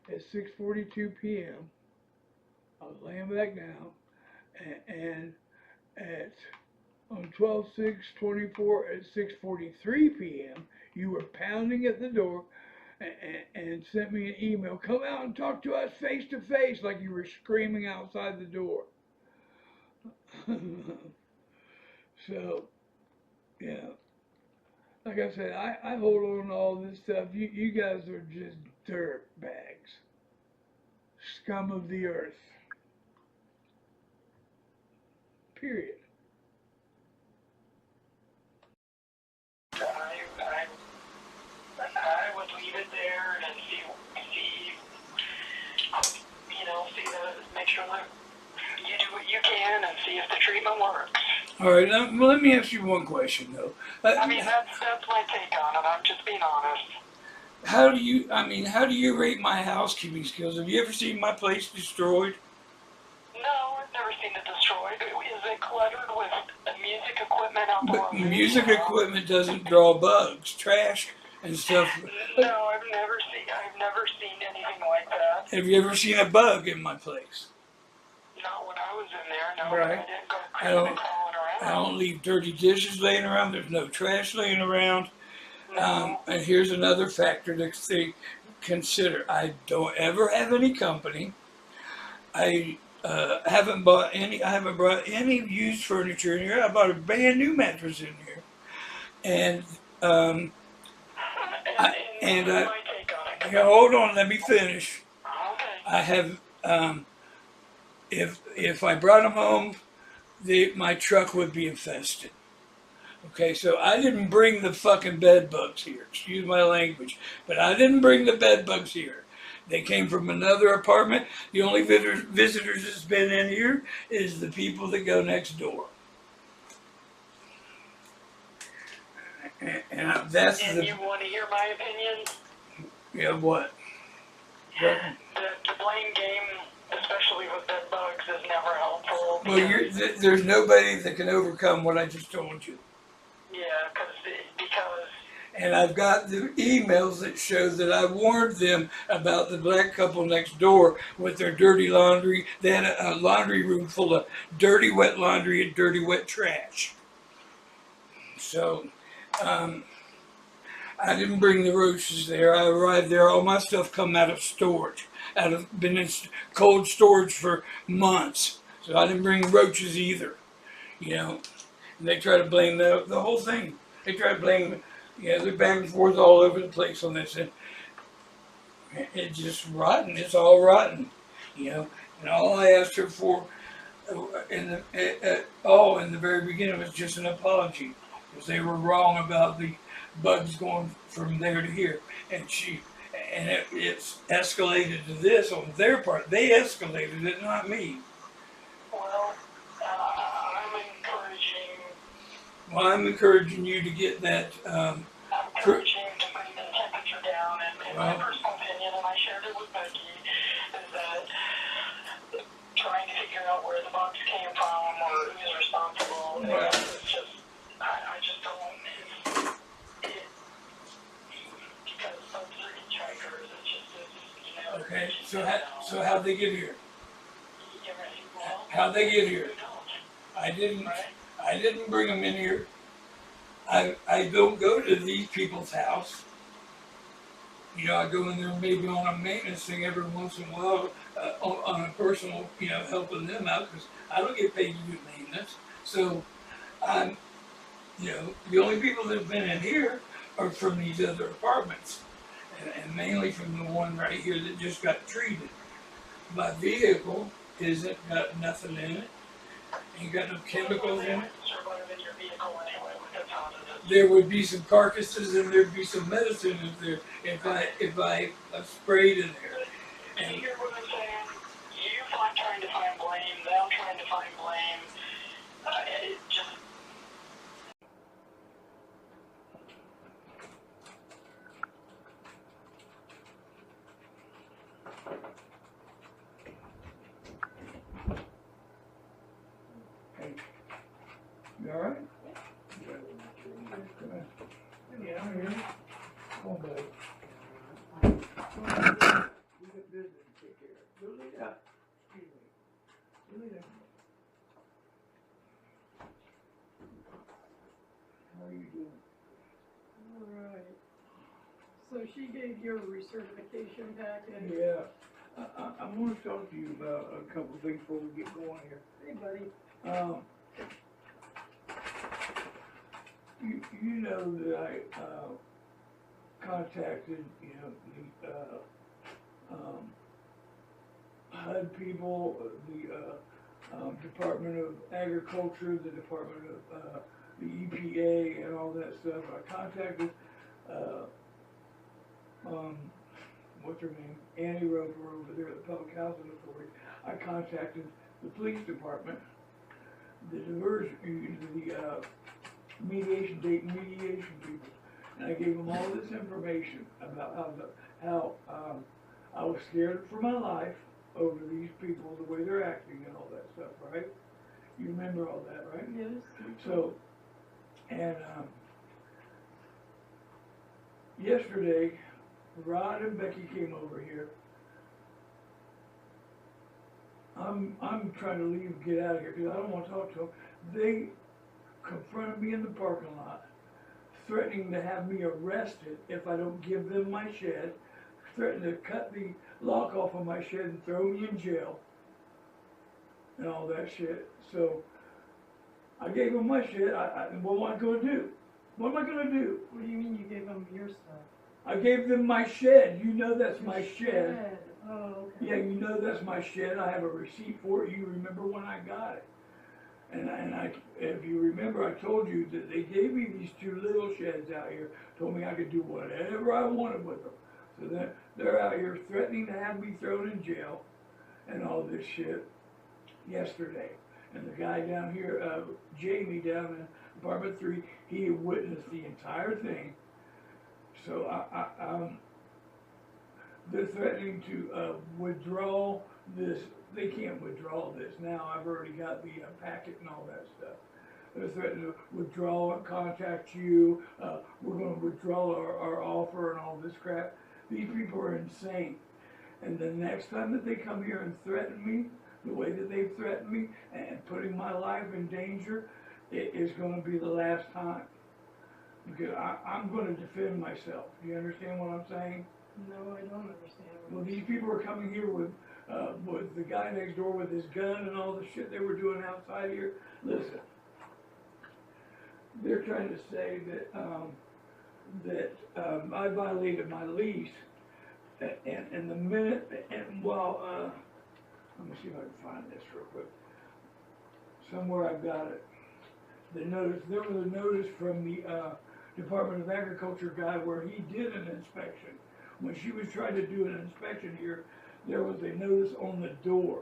at 6:42 p.m. I was laying back down, and at on 12/6/24 at 6:43 p.m. you were pounding at the door and sent me an email. Come out and talk to us face to face, like you were screaming outside the door. So, yeah. Like I said, I hold on to all this stuff. You guys are just dirt bags. Scum of the earth. Period. I would leave it there and see, make sure that you do what you can and see if the treatment works. All right, let me ask you one question though. I mean, that's my take on it. I'm just being honest. How do you rate my housekeeping skills? Have you ever seen my place destroyed? No, I've never seen it destroyed. Is it cluttered with music equipment out there? But music equipment doesn't draw bugs, trash, and stuff. No, I've never seen anything like that. Have you ever seen a bug in my place? Not when I was in there. No, Right. I didn't go I crazy don't- crawling around. I don't leave dirty dishes laying around. There's no trash laying around. No. And here's another factor to consider. I don't ever have any company. I haven't brought any used furniture in here. I bought a brand new mattress in here, and my take on it. hold on, let me finish. Okay. I have if I brought them home, my truck would be infested. Okay, so I didn't bring the fucking bed bugs here. Excuse my language, but I didn't bring the bed bugs here. They came from another apartment. The only visitors that's been in here is the people that go next door. And that's And you want to hear my opinion? Yeah, what? The blame game, especially with bed bugs, is never helpful. Well, there's nobody that can overcome what I just told you. Yeah, because And I've got the emails that show that I warned them about the black couple next door with their dirty laundry. They had a laundry room full of dirty, wet laundry and dirty, wet trash. So, I didn't bring the roaches there. I arrived there, all my stuff come out of storage. Been in cold storage for months. So I didn't bring roaches either, you know. And they try to blame the whole thing. They try to blame, they're back and forth all over the place on this. And it's just rotten. It's all rotten, you know. And all I asked her for in the very beginning was just an apology. Because they were wrong about the bugs going from there to here. And it's escalated to this on their part. They escalated it, not me. Well, I'm encouraging. Well, I'm encouraging you to get that. I'm encouraging to bring the temperature down. And Well, my personal opinion, and I shared it with Becky, is that trying to figure out where the bugs came from or who's responsible. Well, It's just, I just don't. Because bugs are hitchhikers. It's just, okay. So how'd they get here? Well, How'd they get here? you don't, I didn't. right? I didn't bring them in here. I don't go to these people's house. You know, I go in there maybe on a maintenance thing every once in a while, on a personal, helping them out because I don't get paid to do maintenance. So, I'm, the only people that have been in here are from these other apartments, and mainly from the one right here that just got treated. My vehicle isn't got nothing in it. Ain't got no chemicals in it. There would be some carcasses and there'd be some medicine in there if I sprayed in there. And you hear what I'm saying? You trying to find blame, them trying to find blame. It just. Hey, you all right? Yeah, I'm here. Come on, buddy. We got business to take care of. Go lay down. Excuse me. Go lay down. How are you doing? Alright. So she gave you a recertification packet? Yeah. I want to talk to you about a couple of things before we get going here. Hey, buddy. You know that I contacted, the HUD people, the Department of Agriculture, the Department of the EPA, and all that stuff. I contacted, what's her name, Annie Roper over there at the Public Housing Authority. I contacted the police department, the diversion, Dayton mediation people, and I gave them all this information about how I was scared for my life over these people, the way they're acting and all that stuff, right? You remember all that, right? Yes. So, and yesterday, Rod and Becky came over here. I'm trying to leave, get out of here because I don't want to talk to them. They confronted me in the parking lot, threatening to have me arrested if I don't give them my shed, threatening to cut the lock off of my shed and throw me in jail, and all that shit. So I gave them my shed. What am I going to do? What am I going to do? What do you mean you gave them your stuff? I gave them my shed. You know that's my shed. Oh, okay. Yeah, you know that's my shed. I have a receipt for it. You remember when I got it. And if you remember, I told you that they gave me these two little sheds out here, told me I could do whatever I wanted with them. So they're out here threatening to have me thrown in jail and all this shit yesterday. And the guy down here, Jamie down in Apartment 3, he witnessed the entire thing. So they're threatening to withdraw this. They can't withdraw this now. I've already got the packet and all that stuff. They're threatening to withdraw and contact you. We're going to withdraw our offer and all this crap. These people are insane. And the next time that they come here and threaten me, the way that they've threatened me and putting my life in danger, it is going to be the last time. Because I'm going to defend myself. Do you understand what I'm saying? No, I don't understand. Well, these people are coming here with the guy next door with his gun and all the shit they were doing outside here. Listen, they're trying to say that I violated my lease, and the minute, and while, let me see if I can find this real quick. Somewhere I've got it. There was a notice from the Department of Agriculture guy where he did an inspection. When she was trying to do an inspection here, there was a notice on the door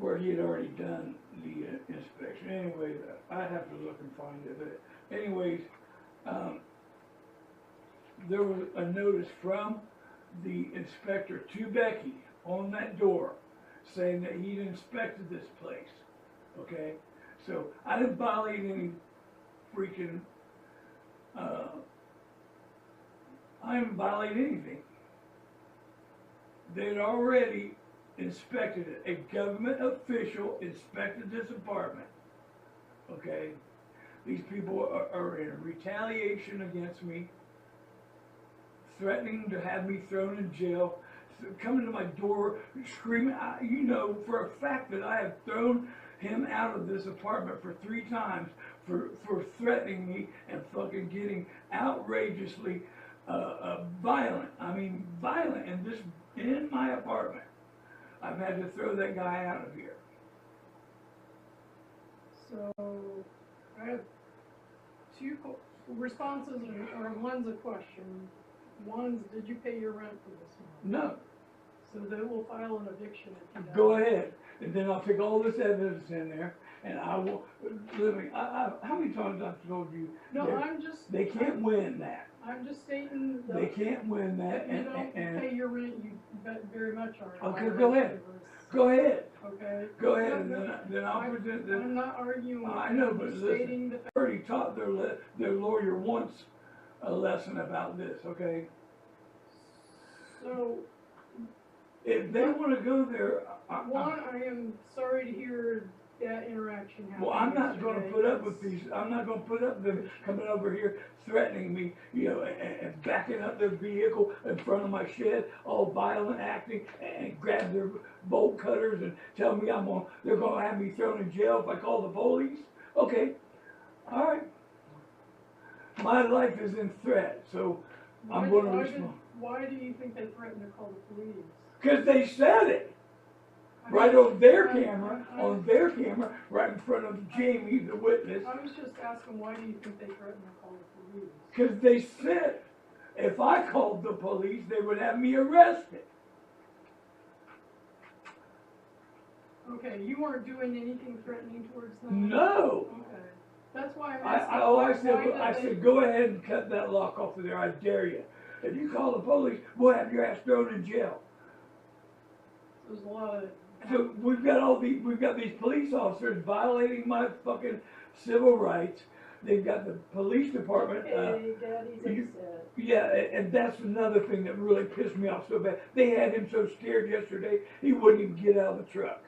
where he had already done the inspection. Anyway, I'd have to look and find it. But anyways, there was a notice from the inspector to Becky on that door saying that he'd inspected this place. Okay? So I didn't violate any freaking, I didn't violate anything. They had already inspected it. A government official inspected this apartment. Okay? These people are in retaliation against me, threatening to have me thrown in jail, coming to my door, screaming. You know for a fact that I have thrown him out of this apartment for 3 times for threatening me and fucking getting outrageously violent. I mean, violent in my apartment. I've had to throw that guy out of here. So, I have 2 responses, or one's a question. One's, did you pay your rent for this month? No. So they will file an eviction if you don't. Go ahead. And then I'll take all this evidence in there, and I will, literally, how many times I've told you? No, I'm just. They can't win that. I'm just stating. They can't win that, If you don't pay and, your rent, you very much are. Okay, go ahead. Go ahead. Okay. Go ahead, and then I'll present this. I'm not arguing with you. I know, I'm but just listen, stating the I already taught their lawyer once a lesson about this, okay? So, If they wanna go there, one, I am sorry to hear that interaction happen. well, I'm not gonna yesterday. put up with these, I'm not gonna put up them coming over here threatening me, you know, and backing up their vehicle in front of my shed, all violent acting, and grab their bolt cutters and tell me they're gonna have me thrown in jail if I call the police. Okay, alright. My life is in threat, so I'm gonna respond. Why do you think they threatened to call the police? Cause they said it. Right on their camera, right in front of Jamie, the witness. I was just asking, why do you think they threatened to call the police? Because they said if I called the police, they would have me arrested. Okay, you weren't doing anything threatening towards them? No. Okay, that's why I'm I asking. I said, go ahead and cut that lock off of there. I dare you. If you call the police, we'll have your ass thrown in jail. There's a lot of. So we've got these police officers violating my fucking civil rights. They've got the police department. Okay, Daddy's upset. Yeah, and that's another thing that really pissed me off so bad. They had him so scared yesterday, he wouldn't even get out of the truck.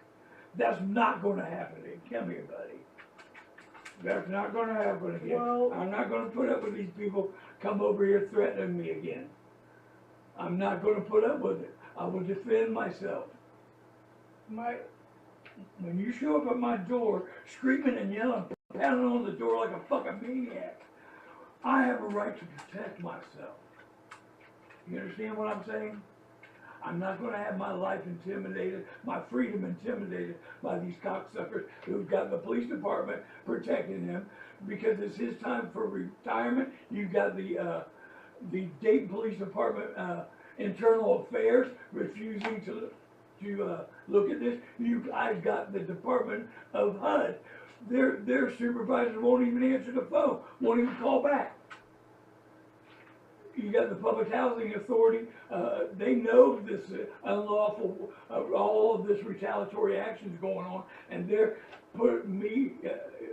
That's not going to happen again. Come here, buddy. That's not going to happen again. Well, I'm not going to put up with these people come over here threatening me again. I'm not going to put up with it. I will defend myself. When you show up at my door screaming and yelling, pounding on the door like a fucking maniac, I have a right to protect myself. You understand what I'm saying? I'm not going to have my life intimidated, my freedom intimidated by these cocksuckers who've got the police department protecting him because it's his time for retirement. You've got the Dayton Police Department Internal Affairs refusing to look at this. I've got the Department of HUD. Their supervisors won't even answer the phone, won't even call back. you got the Public Housing Authority, they know this unlawful, all of this retaliatory actions going on, and they're putting me,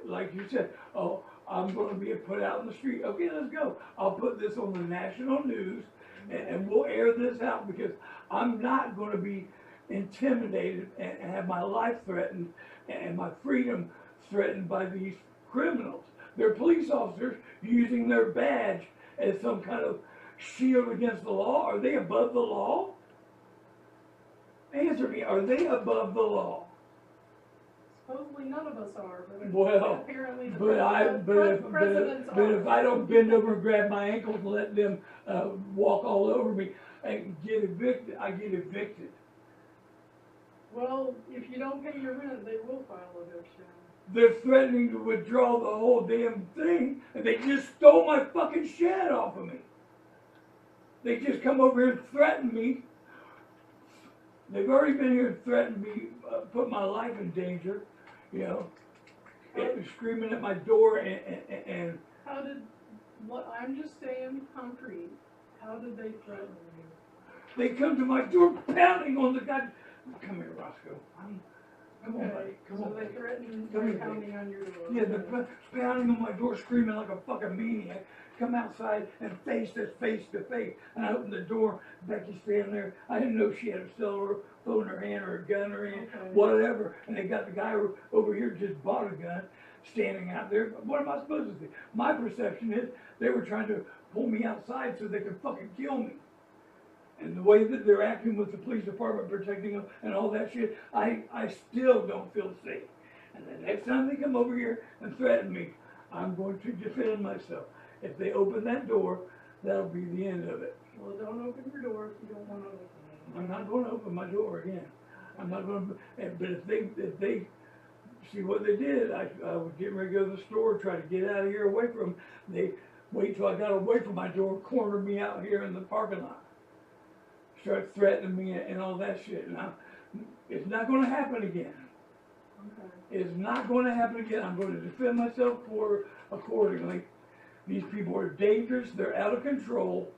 like you said, oh, I'm gonna be put out in the street. Okay, let's go. I'll put this on the national news, and we'll air this out, because I'm not gonna be intimidated and have my life threatened and my freedom threatened by these criminals. They're police officers using their badge as some kind of shield against the law. Are they above the law? Answer me, are they above the law? Supposedly none of us are, but Well, apparently the presidents but are. if I don't bend over and grab my ankles and let them walk all over me and get evicted, I get evicted. Well, if you don't pay your rent, they will file eviction. They're threatening to withdraw the whole damn thing, and they just stole my fucking shed off of me. They just come over here and threaten me. They've already been here and threatened me, put my life in danger, you know, screaming at my door and How did, what, I'm just saying concrete, how did they threaten you? they come to my door pounding on the guy. Come here, Roscoe. Come on, buddy. Come on, So they buddy. threatened Come by here, pounding on your door. Yeah, they're pounding on my door, screaming like a fucking maniac. Come outside and face us face to face. And I open the door, Becky's standing there. I didn't know she had a cellular phone in her hand or a gun or anything, Okay. whatever. And they got the guy over here just bought a gun, standing out there. What am I supposed to do? My perception is they were trying to pull me outside so they could fucking kill me. And the way that they're acting with the police department protecting them and all that shit, I still don't feel safe. And the next time they come over here and threaten me, I'm going to defend myself. If they open that door, that'll be the end of it. Well, don't open your door if you don't want to open it. I'm not going to open my door again. I'm not going to, but if they see what they did, I was getting ready to go to the store, try to get out of here away from them. They wait till I got away from my door, cornered me out here in the parking lot. Start threatening me and all that shit. Now, it's not going to happen again. Okay. It's not going to happen again. I'm going to defend myself accordingly. These people are dangerous. They're out of control.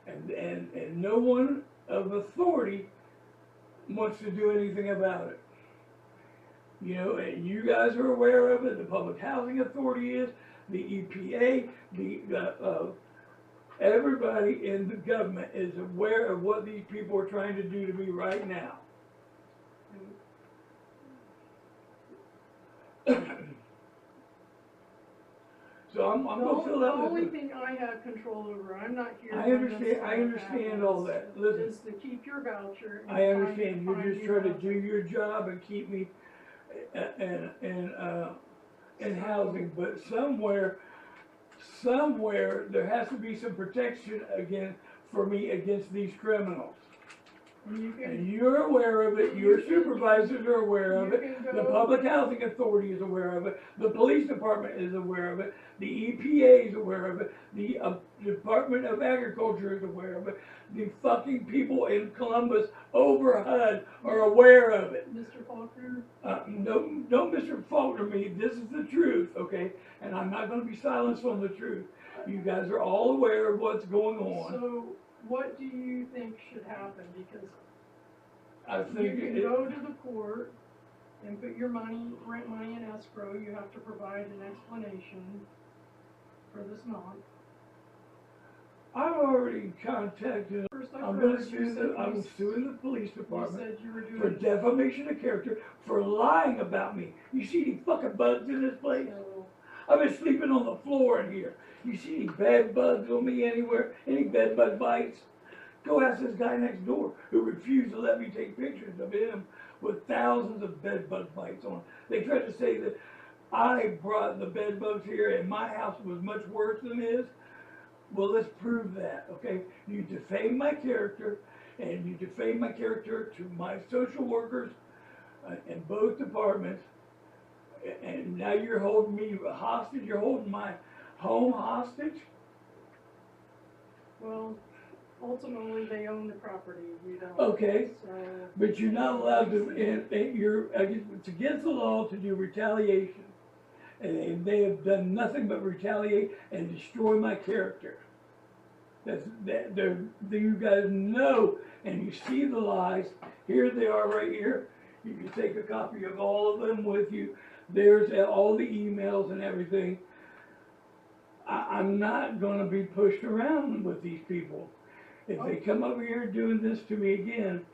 And no one of authority wants to do anything about it. You know, and you guys are aware of it. The Public Housing Authority is, the EPA, everybody in the government is aware of what these people are trying to do to me right now. So I'm gonna fill The out only this. thing I have control over, I'm not here. I when understand. this I stuff understand all that. happens, Listen, is to keep your voucher. And I understand. find You're just you trying to housing. do your job and keep me in housing, but somewhere there has to be some protection again for me against these criminals. And you can, And you're aware of it, your supervisors are aware of it, you can the go- Public Housing Authority is aware of it, the Police Department is aware of it, the EPA is aware of it, the Department of Agriculture is aware of it, the fucking people in Columbus over HUD are aware of it. Mr. Faulkner, Don't Mr. Faulkner me, this is the truth, okay? And I'm not gonna be silenced on the truth. You guys are all aware of what's going on. so what do you think should happen? Because I you think can it, go to the court and put your rent money in escrow. You have to provide an explanation for this month. I've already contacted, First I I'm heard gonna you sue said I'm you suing the police You department said you were for doing, defamation of character, for lying about me. You see any fucking bugs in this place? so, I've been sleeping on the floor in here. You see any bed bugs on me anywhere? Any bed bug bites? Go ask this guy next door who refused to let me take pictures of him with thousands of bed bug bites on him. They tried to say that I brought the bed bugs here and my house was much worse than his. Well, let's prove that, okay? You defame my character, and you defame my character to my social workers in both departments, and now you're holding me hostage, you're holding my home hostage? well, ultimately they own the property, we don't. Okay. So, But you're not allowed to, and it's against the law to do retaliation. And they have done nothing but retaliate and destroy my character. that you guys know, and you see the lies. Here they are right here. You can take a copy of all of them with you. There's all the emails and everything. I'm not gonna be pushed around with these people. If they come over here doing this to me again,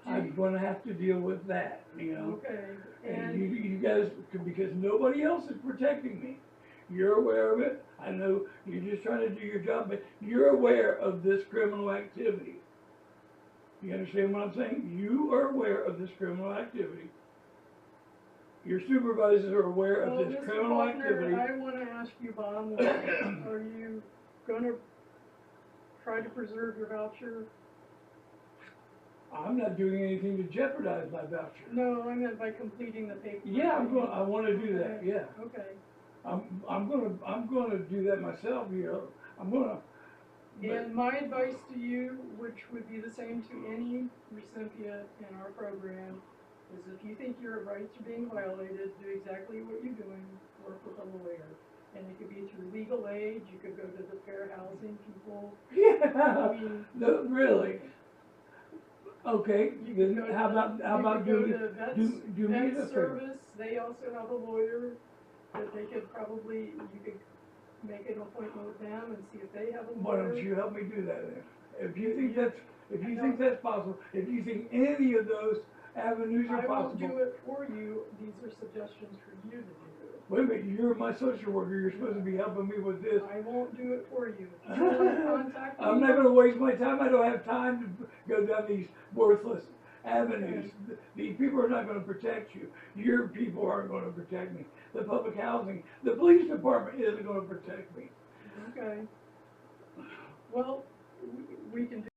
I'm gonna have to deal with that, you know? Okay, And and you guys, because nobody else is protecting me. You're aware of it. I know you're just trying to do your job, but you're aware of this criminal activity. You understand what I'm saying? You are aware of this criminal activity. Your supervisors are aware well, of this Mr. criminal Faulkner, activity. I wanna ask you bottom line, are you gonna try to preserve your voucher? I'm not doing anything to jeopardize my voucher. No, I meant by completing the paperwork. Yeah, I wanna do that, yeah. Okay, I'm gonna do that myself, you know. I'm gonna. but- and my advice to you, which would be the same to any recipient in our program, is if you think your rights are being violated, do exactly what you're doing, work with a lawyer. And it could be through legal aid, you could go to the fair housing people. Yeah, I mean, no, really. Okay, you could then go how to, about you could doing, go to vets, do me a vet favor. service, they also have a lawyer that they could probably, you could make an appointment with them and see if they have a Why lawyer. don't you help me do that then? If you think that's, if you I think know. that's possible, if you think any of those avenues are I won't do possible. it for you, these are suggestions for you to do. Wait a minute, you're my social worker, you're supposed to be helping me with this. I won't do it for you. If you wanna contact me, I'm not gonna waste my time, I don't have time to go down these worthless avenues. These people are not gonna protect you, your people aren't gonna protect me. The public housing, the police department isn't gonna protect me. Okay. Well, we can do